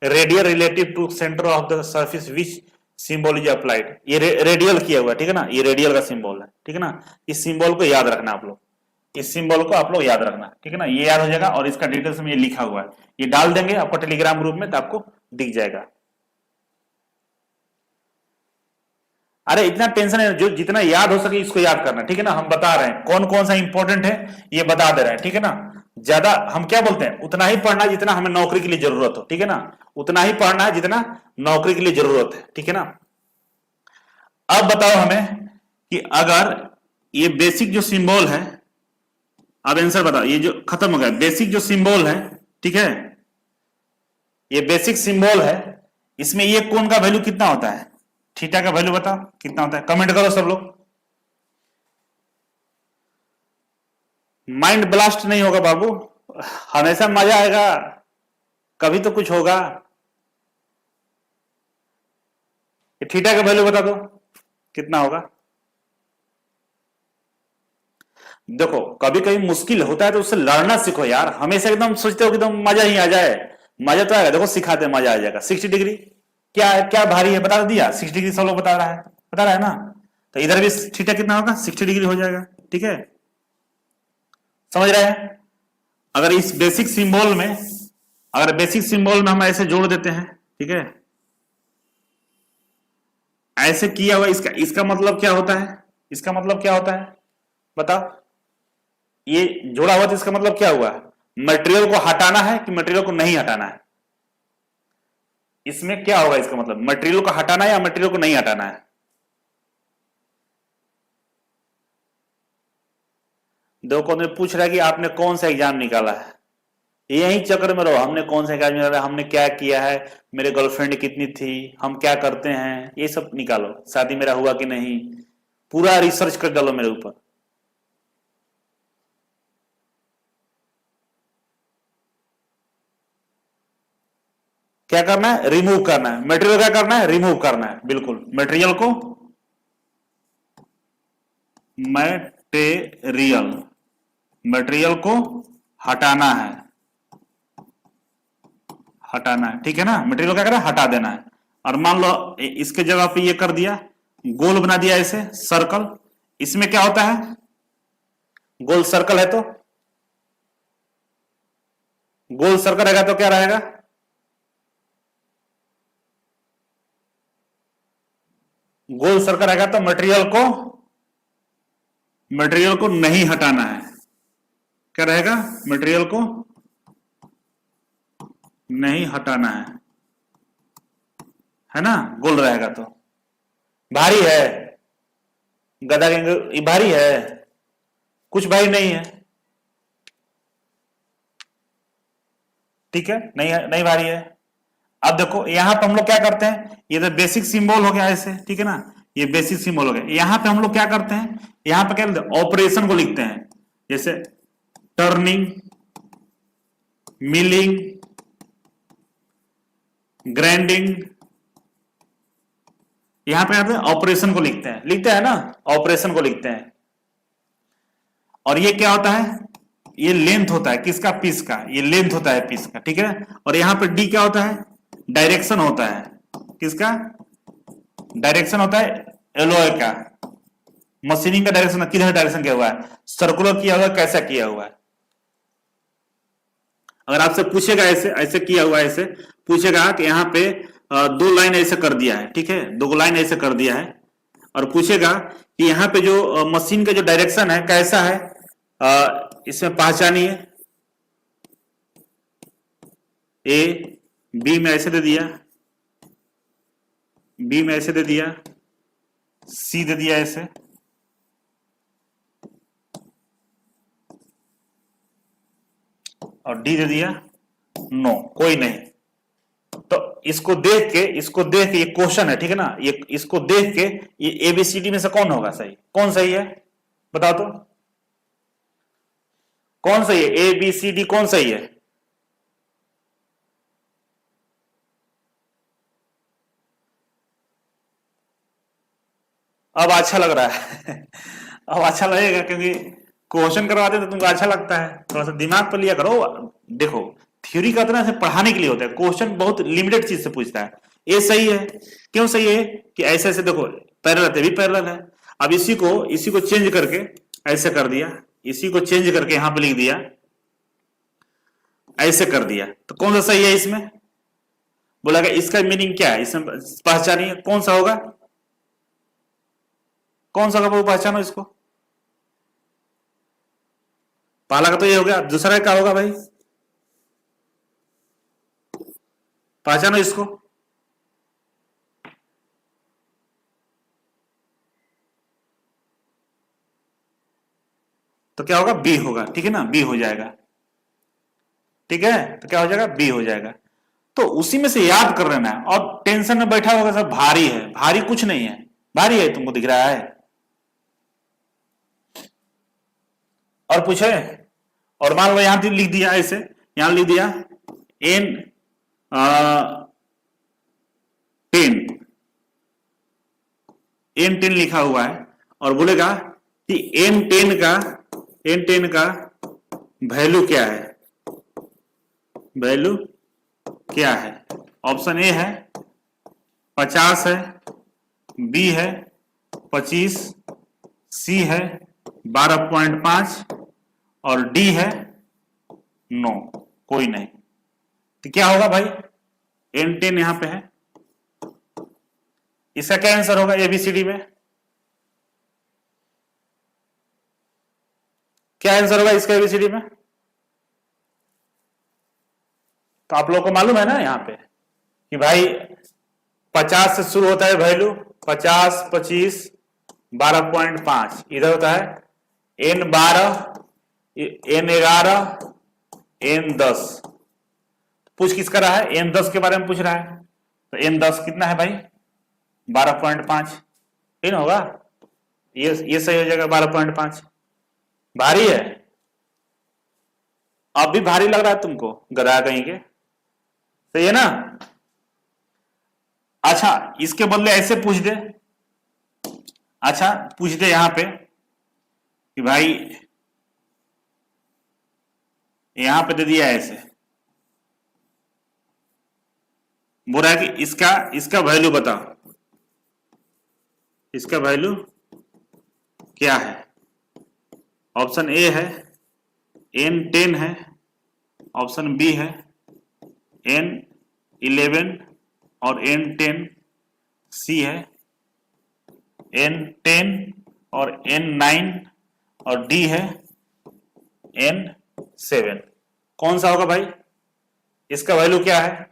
radial relative to centre of the surface which symbol is applied, ये रेडियल किया हुआ है, ठीक है ना, ये रेडियल का सिंबल है, ठीक है ना। इस सिंबल को याद रखना आप लोग, इस सिंबल को आप लोग याद रखना, ठीक है ना, ये याद हो जाएगा, और इसका डिटेल्स में ये लिखा हुआ है, ये डाल देंगे आपको टेलीग्राम ग्रुप में तो आपको दिख जाएगा। अरे इतना टेंशन है, जो जितना याद हो सके इसको याद करना, ठीक है ना, हम बता रहे हैं कौन कौन सा इंपॉर्टेंट है ये बता दे रहे हैं, ठीक है ना। ज्यादा हम क्या बोलते हैं, उतना ही पढ़ना है जितना हमें नौकरी के लिए जरूरत हो, ठीक है ना, उतना ही पढ़ना है जितना नौकरी के लिए जरूरत है, ठीक है ना। अब बताओ हमें कि अगर ये बेसिक जो सिंबल है, अब आंसर बताओ, ये जो खत्म हो गया बेसिक जो सिंबल है, ठीक है, ये बेसिक सिंबल है, इसमें ये कोण का वैल्यू कितना होता है, थीटा का वैल्यू बताओ कितना होता है, कमेंट करो सब लोग। माइंड ब्लास्ट नहीं होगा बाबू, हमेशा मजा आएगा, कभी तो कुछ होगा। ये थीटा का वैल्यू बता दो कितना होगा। देखो कभी कभी मुश्किल होता है तो उससे लड़ना सीखो यार, हमेशा एकदम सोचते हो कि एकदम मजा ही आ जाए, मजा तो आएगा, देखो सिखाते मजा आ जाएगा। 60 डिग्री क्या है, क्या भारी है बता दिया, 60 डिग्री सब लोग बता रहा है ना, तो इधर भी थीटा कितना होगा 60 डिग्री हो जाएगा, ठीक है, समझ रहे हैं। अगर इस बेसिक सिंबल में, अगर बेसिक सिंबल में हम ऐसे जोड़ देते हैं, ठीक है, ऐसे किया हुआ, इसका इसका मतलब क्या होता है, इसका मतलब क्या होता है बताओ, ये जोड़ा हुआ तो इसका मतलब क्या हुआ, मटेरियल को हटाना है कि मटेरियल को नहीं हटाना है, इसमें क्या होगा, इसका मतलब मटेरियल को हटाना है या मटेरियल को नहीं हटाना है। देखो मैं पूछ रहा है कि आपने कौन सा एग्जाम निकाला है, यही चक्कर में रहो, हमने कौन सा एग्जाम निकाला, हमने क्या किया है, मेरे गर्लफ्रेंड कितनी थी, हम क्या करते हैं, ये सब निकालो, शादी मेरा हुआ कि नहीं, पूरा रिसर्च कर डालो मेरे ऊपर। क्या करना है, रिमूव करना है मटेरियल, क्या करना है, रिमूव करना है, बिल्कुल मटेरियल को, मटेरियल मटेरियल को हटाना है, हटाना है, ठीक है ना, मटेरियल क्या करना है, हटा देना है। और मान लो इसके जगह पे ये कर दिया, गोल बना दिया ऐसे सर्कल, इसमें क्या होता है, गोल सर्कल है तो, गोल सर्कल रहेगा तो क्या रहेगा, गोल सर्कल रहेगा तो मटेरियल को नहीं हटाना है, क्या रहेगा, मटेरियल को नहीं हटाना है ना, गोल रहेगा तो। भारी है, गधा के भारी है, कुछ भारी नहीं है, ठीक है, नहीं है, नहीं भारी है। अब देखो यहां पे हम लोग क्या करते हैं, ये तो बेसिक सिंबल हो गया ऐसे, ठीक है ना, ये बेसिक सिंबल हो गया, यहां पे हम लोग क्या करते हैं, यहां पे क्या लिखते हैं, ऑपरेशन को लिखते हैं, जैसे टर्निंग, मिलिंग, ग्राइंडिंग, यहां पे आते हैं ऑपरेशन को लिखते हैं ना, ऑपरेशन को लिखते हैं। और ये क्या होता है, ये लेंथ होता है किसका, पीस का, ये लेंथ होता है पीस का, ठीक है। और यहां पे डी क्या होता है, डायरेक्शन होता है, किसका, डायरेक्शन होता है एलॉय का, मशीनिंग का डायरेक्शन, किधर डायरेक्शन किया हुआ है, सर्कुलर किया हुआ है, कैसा किया हुआ है। अगर आपसे पूछेगा ऐसे ऐसे किया हुआ है, ऐसे पूछेगा कि यहाँ पे दो लाइन ऐसे कर दिया है, ठीक है, दो लाइन ऐसे कर दिया है, और पूछेगा कि यहाँ पे जो मशीन का जो डायरेक्शन है कैसा है, इसमें पहचानिए, ए बी में ऐसे दे दिया, बी में ऐसे दे दिया, सी दे दिया ऐसे, और डी दे दिया, नो कोई नहीं। तो इसको देख के ये क्वेश्चन है, ठीक है ना, ये इसको देख के ये एबीसीडी में से कौन होगा सही, कौन सही है, बताओ तो, कौन सही है, ए बी सी डी कौन सही है। अब अच्छा लग रहा है अब अच्छा लगेगा, क्योंकि क्वेश्चन करवाते तो तुमको अच्छा लगता है, थोड़ा सा दिमाग पर लिया करो। देखो थ्योरी का तरह से पढ़ाने के लिए होता है, क्वेश्चन बहुत लिमिटेड चीज से पूछता है। ये सही है, क्यों सही है कि ऐसे ऐसे देखो, पैरेलल है भी पैरेलल है। अब इसी को चेंज करके ऐसे कर दिया, इसी को चेंज करके यहां पे लिख दिया, ऐसे कर दिया, तो कौन सा सही है इसमें, बोला कि इसका मीनिंग क्या है, इसमें पहचानिए कौन सा होगा, कौन सा होगा, पहचानो इसको। पहला का तो ये हो गया, दूसरा क्या होगा भाई, पहचानो इसको, तो क्या होगा, बी होगा, ठीक है ना, बी हो जाएगा, ठीक है, तो क्या हो जाएगा, बी हो जाएगा। तो उसी में से याद कर लेना है, और टेंशन में बैठा होगा सब भारी है, भारी कुछ नहीं है, भारी है तुमको दिख रहा है। और पूछे, और मान लो यहां लिख दिया ऐसे, यहां लिख दिया एन 10, एन 10 लिखा हुआ है, और बोलेगा कि एन टेन का वैल्यू क्या है, वैल्यू क्या है। ऑप्शन ए है 50 है, बी है 25, सी है 12.5, और डी है 9, कोई नहीं। तो क्या होगा भाई, N10 यहां पे है, इसका क्या आंसर होगा एबीसीडी में, क्या क्या आंसर होगा इसका एबीसीडी में? तो आप लोगों को मालूम है ना यहाँ पे कि भाई 50 से शुरू होता है वैल्यू, 50, 25, 12.5, इधर होता है N12, N11, N10। पूछ किसका रहा है? N10 के बारे में पूछ रहा है। तो N10 कितना है भाई? 12.5, ठीक होगा? ये सही हो जाएगा 12.5। भारी है, अब भी भारी लग रहा है तुमको, गधा कहीं के, सही है ना? अच्छा, इसके बदले ऐसे पूछ दे, अच्छा पूछ दे यहां पे कि भाई यहां पे दे दिया ऐसे, बोल रहा है कि इसका वैल्यू बताओ, इसका वैल्यू क्या है? ऑप्शन ए है N10 है, ऑप्शन बी है N11 और N10, सी है N10 और N9 और डी है N7। कौन सा होगा भाई? इसका वैल्यू क्या है?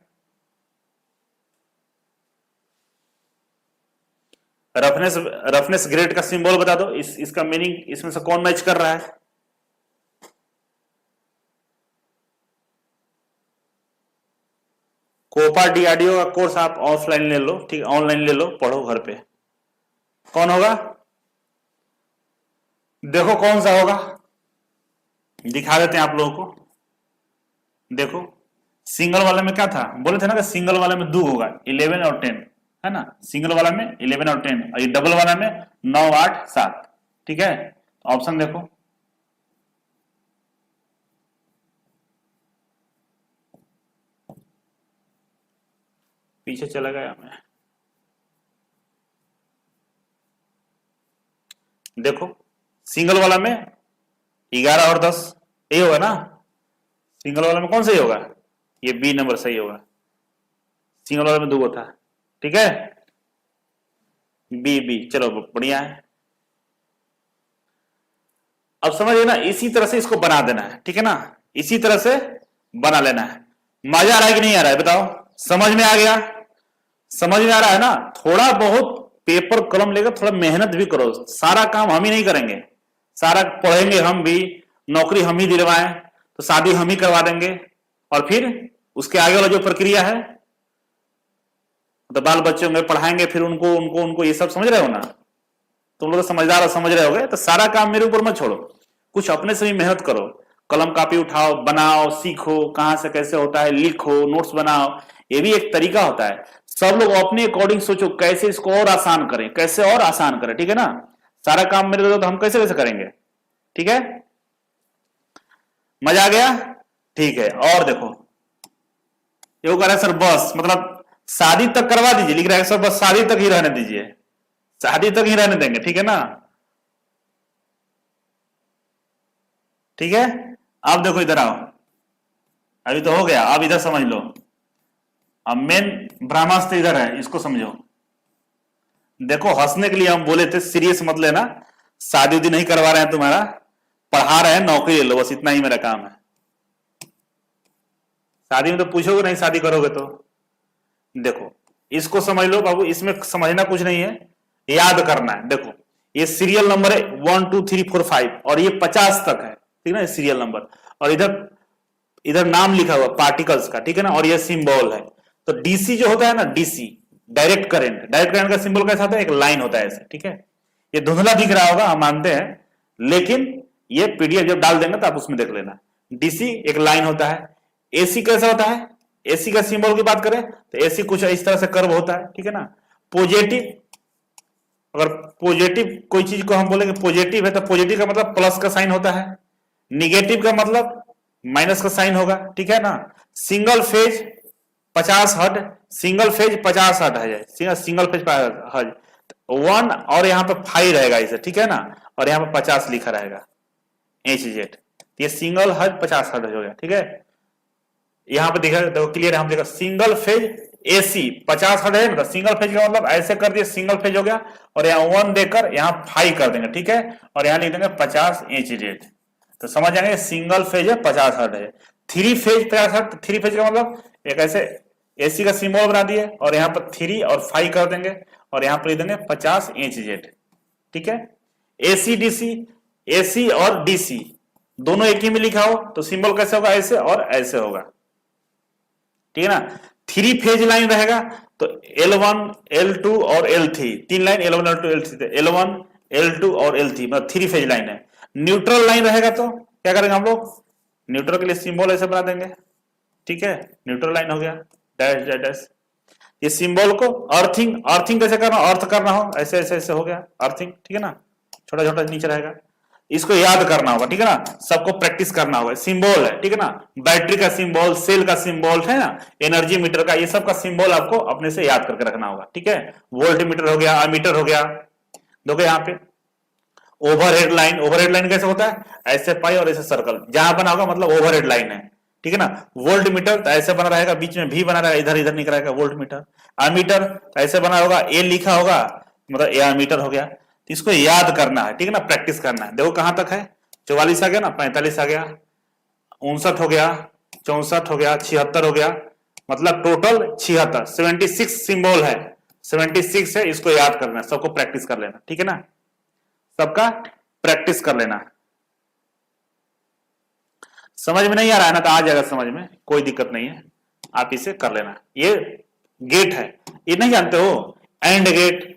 रफनेस ग्रेड का सिंबल बता दो, इसका मीनिंग इसमें से कौन मैच कर रहा है? कोपा डीआरडीओ का कोर्स आप ऑफलाइन ले लो, ठीक, ऑनलाइन ले लो, पढ़ो घर पे। कौन होगा? देखो कौन सा होगा, दिखा देते हैं आप लोगों को। देखो सिंगल वाले में क्या था, बोले थे ना कि सिंगल वाले में 2 होगा, 11 और 10, है ना? सिंगल वाला में 11 और 10, और ये डबल वाला में 9, 8, 7, ठीक है? ऑप्शन देखो, पीछे चला गया मैं। देखो सिंगल वाला में 11 और 10 ये होगा ना? सिंगल वाला में कौन सही होगा? ये बी नंबर सही होगा। सिंगल वाला में 2 था, ठीक है? बी, चलो बढ़िया है। अब समझिए ना, इसी तरह से इसको बना देना है, ठीक है ना? इसी तरह से बना लेना है। मजा आ रहा है कि नहीं आ रहा है बताओ? समझ में आ गया? समझ में आ रहा है ना? थोड़ा बहुत पेपर कलम लेकर थोड़ा मेहनत भी करो, सारा काम हम ही नहीं करेंगे, सारा पढ़ेंगे हम भी, नौकरी हम ही दिलवाएं तो शादी हम ही करवा देंगे, और फिर उसके आगे वाला जो प्रक्रिया है तो बाल बच्चों में पढ़ाएंगे, फिर उनको उनको उनको ये सब समझ रहे हो ना? तुम लोग समझदार हो, समझ रहे होगे, तो सारा काम मेरे ऊपर मत छोड़ो, कुछ अपने से भी मेहनत करो, कलम कापी उठाओ, बनाओ, सीखो कहां से कैसे होता है, लिखो, नोट्स बनाओ, ये भी एक तरीका होता है। सब लोग अपने अकॉर्डिंग सोचो कैसे इसको और आसान करें, कैसे और आसान करें, ठीक है ना? सारा काम मेरे दो तो हम कैसे कैसे करेंगे, ठीक है? मजा आ गया? ठीक है। और देखो ये कह रहा है सर बस मतलब शादी तक करवा दीजिए, लिख रहा है सर बस शादी तक ही रहने दीजिए, शादी तक ही रहने देंगे, ठीक है ना? ठीक है। अब देखो इधर आओ, अभी तो हो गया, अब इधर समझ लो। अब मेन ब्रह्मास्त्र इधर है, इसको समझो। देखो हंसने के लिए हम बोले थे, सीरियस मत लेना, शादी उदी नहीं करवा रहे हैं तुम्हारा, पढ़ा रहे हैं, नौकरी ले लो, बस इतना ही मेरा काम है। शादी में तो पूछोगे नहीं, शादी करोगे तो। देखो इसको समझ लो बाबू, इसमें समझना कुछ नहीं है, याद करना है। देखो ये सीरियल नंबर है 1 2 3 4 5 और ये 50 तक है, ठीक है ना? सीरियल नंबर, और इधर इधर नाम लिखा हुआ पार्टिकल्स का, ठीक है ना? और ये सिंबल है। तो डीसी जो होता है ना, DC direct current, direct current का सिंबल कैसा होता है? एक लाइन होता है ऐसे, ठीक है? ये धुंधला दिख रहा होगा, हम मानते हैं, लेकिन ये पीडीएफ जब डाल देंगे तो आप उसमें देख लेना। डीसी एक लाइन होता है। एसी कैसा होता है? एसी का सिंबल की बात करें तो एसी कुछ इस तरह से कर्व होता है, ठीक है ना? पॉजिटिव, अगर पॉजिटिव कोई चीज को हम बोलेंगे पॉजिटिव है तो पॉजिटिव का मतलब प्लस का साइन होता है, निगेटिव का मतलब माइनस का साइन होगा, ठीक है ना? Single phase 50 hertz, single phase 50 hertz है, सिंगल फेज हर्ट्ज 1 और यहाँ पे 5 रहेगा इसे, ठीक है ना? और यहाँ पे 50 लिखा रहेगा HZ, ये सिंगल हर्ट्ज 50 हर्ट्ज हो गया, ठीक है? यहाँ पे देखा देखो क्लियर है, हम देखा सिंगल फेज एसी 50 हर्ट्ज है ना, सिंगल फेज का मतलब ऐसे कर दिए, सिंगल फेज हो गया, और यहाँ 1 देकर यहाँ 5 कर देंगे, ठीक है? और यहाँ लिख देंगे 50 HZ। तो समझ जाएंगे सिंगल फेज है 50 हर्ट है। Three phase 50 hertz, three phase का मतलब एक ऐसे एसी का सिंबल बना दिए और यहाँ पर 3 और 5 कर देंगे और यहाँ पर लिख देंगे 50 HZ। ठीक है, एसी डीसी, एसी और डीसी दोनों एक ही में लिखा हो तो सिंबल कैसे होगा, ऐसे और ऐसे होगा। ठीक है ना, थ्री फेज लाइन रहेगा तो L1 L2 और L3, तीन line L1 L2 L3, L1 L2 और L3 मतलब थ्री फेज लाइन है। न्यूट्रल लाइन रहेगा तो क्या करेंगे हम लोग, न्यूट्रल के लिए सिंबल ऐसे बना देंगे। ठीक है, न्यूट्रल लाइन हो गया, डैश डैश डैश। ये सिंबल को अर्थिंग, अर्थिंग कैसे करना, अर्थ करना हो ऐसे ऐसे ऐसे हो गया अर्थिंग। ठीक है ना, छोटा छोटा नीचे रहेगा, इसको याद करना होगा। ठीक है ना, सबको प्रैक्टिस करना होगा। सिंबल है, ठीक है ना, बैटरी का सिंबल, सेल का सिंबल है ना, एनर्जी मीटर का, ये सब का सिंबल आपको अपने से याद करके रखना होगा। ठीक है, वोल्ट मीटर हो गया, अमीटर हो गया। देखो यहाँ पे ओवरहेड लाइन, ओवरहेड लाइन कैसे होता है, ऐसे पाई और ऐसे सर्कल, जहां बना होगा मतलब ओवरहेड लाइन है। ठीक है ना, वोल्ट मीटर तो ऐसे बना रहेगा, बीच में भी बना रहेगा, इधर इधर निकल रहेगा वोल्ट मीटर। अमीटर तो ऐसे बना होगा, ए लिखा होगा मतलब ए अमीटर हो गया। तो इसको याद करना है। ठीक है ना, प्रैक्टिस करना है। देखो कहां तक है, 44 आ गया ना, 45 आ गया, 59 हो गया, 64 हो गया, 76 हो गया, मतलब टोटल 76, 76 सिंबल है, 76 है। इसको याद करना है, सबको प्रैक्टिस कर लेना। ठीक है ना, सबका प्रैक्टिस कर लेना। समझ में नहीं आ रहा है ना तो आ जाएगा समझ में, कोई दिक्कत नहीं है, आप इसे कर लेना। ये गेट है, ये नहीं जानते हो, एंड गेट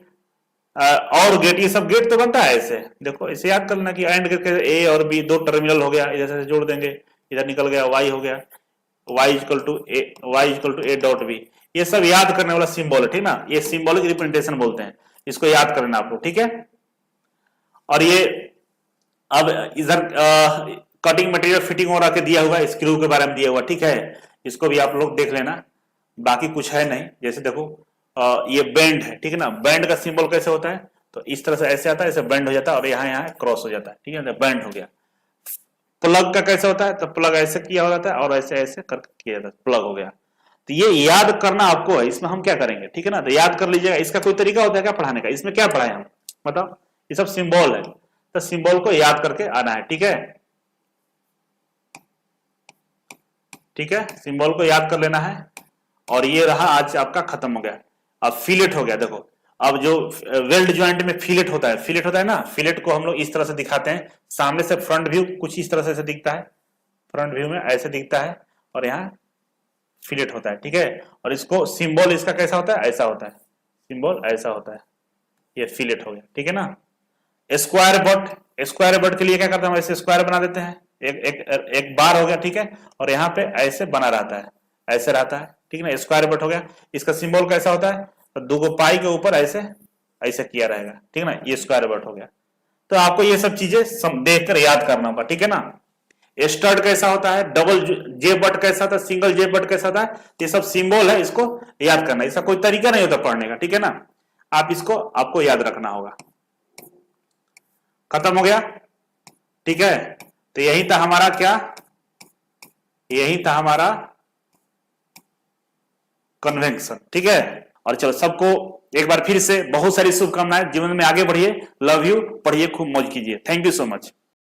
और गेट, ये सब गेट तो बनता है ऐसे। देखो इसे याद कर लेना कि एंड गेट के ए और बी दो टर्मिनल हो गया, इधर से जोड़ देंगे, इधर निकल गया वाई हो गया, Y equal to A dot B. ये सब याद करने वाला सिंबल है। ठीक ना, ये सिंबॉलिक रिप्रेजेंटेशन बोलते हैं, इसको याद करना आपको। ठीक है, और ये अब इधर कटिंग मटेरियल फिटिंग और आके दिया हुआ है, स्क्रू के बारे में दिया हुआ। ठीक है, इसको भी आप लोग देख लेना, बाकी कुछ है नहीं। जैसे देखो ये बैंड है, ठीक है ना, बैंड का सिंबल कैसे होता है, तो इस तरह से ऐसे आता है, ऐसे बैंड हो जाता है और यहाँ यहाँ क्रॉस हो जाता है। ठीक है, बैंड हो गया। प्लग का कैसे होता है, तो प्लग ऐसे किया हो जाता है और ऐसे ऐसे करके किया जाता है, प्लग हो गया। तो ये याद करना आपको है, इसमें हम क्या करेंगे, ठीक है ना, तो याद कर लीजिएगा। इसका कोई तरीका होता है क्या पढ़ाने का, इसमें क्या पढ़ाए हम बताओ, ये सब सिंबल है, तो सिंबल को याद करके आना है। ठीक है, ठीक है, सिंबल को याद कर लेना है। और ये रहा आज आपका खत्म हो गया। अब फिलेट हो गया। देखो अब जो वेल्ड ज्वाइंट में फिलेट होता है, फिलेट होता है ना, फिलेट को हम लोग इस तरह से दिखाते हैं, सामने से फ्रंट व्यू कुछ इस तरह से दिखता है, फ्रंट व्यू में ऐसे दिखता है और यहाँ फिलेट होता है। ठीक है, और इसको सिंबल इसका कैसा होता है, ऐसा होता है, सिंबल ऐसा होता है, ये फिलेट हो गया। ठीक है ना, स्क्वायर बट, स्क्वायर बट के लिए क्या करते हैं हम, ऐसे स्क्वायर बना देते हैं, एक बार हो गया। ठीक है, और यहाँ पे ऐसे बना रहता है, ऐसे रहता है। ठीक है ना, स्क्वायर बट हो गया। इसका सिंबल कैसा होता है, तो दो पाई के ऊपर ऐसे ऐसे किया रहेगा। ठीक है ना, ये स्क्वायर बट हो गया। तो आपको ये सब चीजें देखकर याद करना होगा। ठीक है ना, स्टड कैसा होता है, डबल जे बट कैसा था, सिंगल जे बट कैसा था, ये सब सिंबल है, इसको याद करना। इसका कोई तरीका नहीं होता पढ़ने का। ठीक है ना, आप इसको आपको याद रखना होगा। खत्म हो गया। ठीक है, तो यही था हमारा क्या, यही था हमारा कन्वेंशन। ठीक है, और चलो सबको एक बार फिर से बहुत सारी शुभकामनाएं, जीवन में आगे बढ़िए, लव यू, पढ़िए, खूब मौज कीजिए। Thank you so much.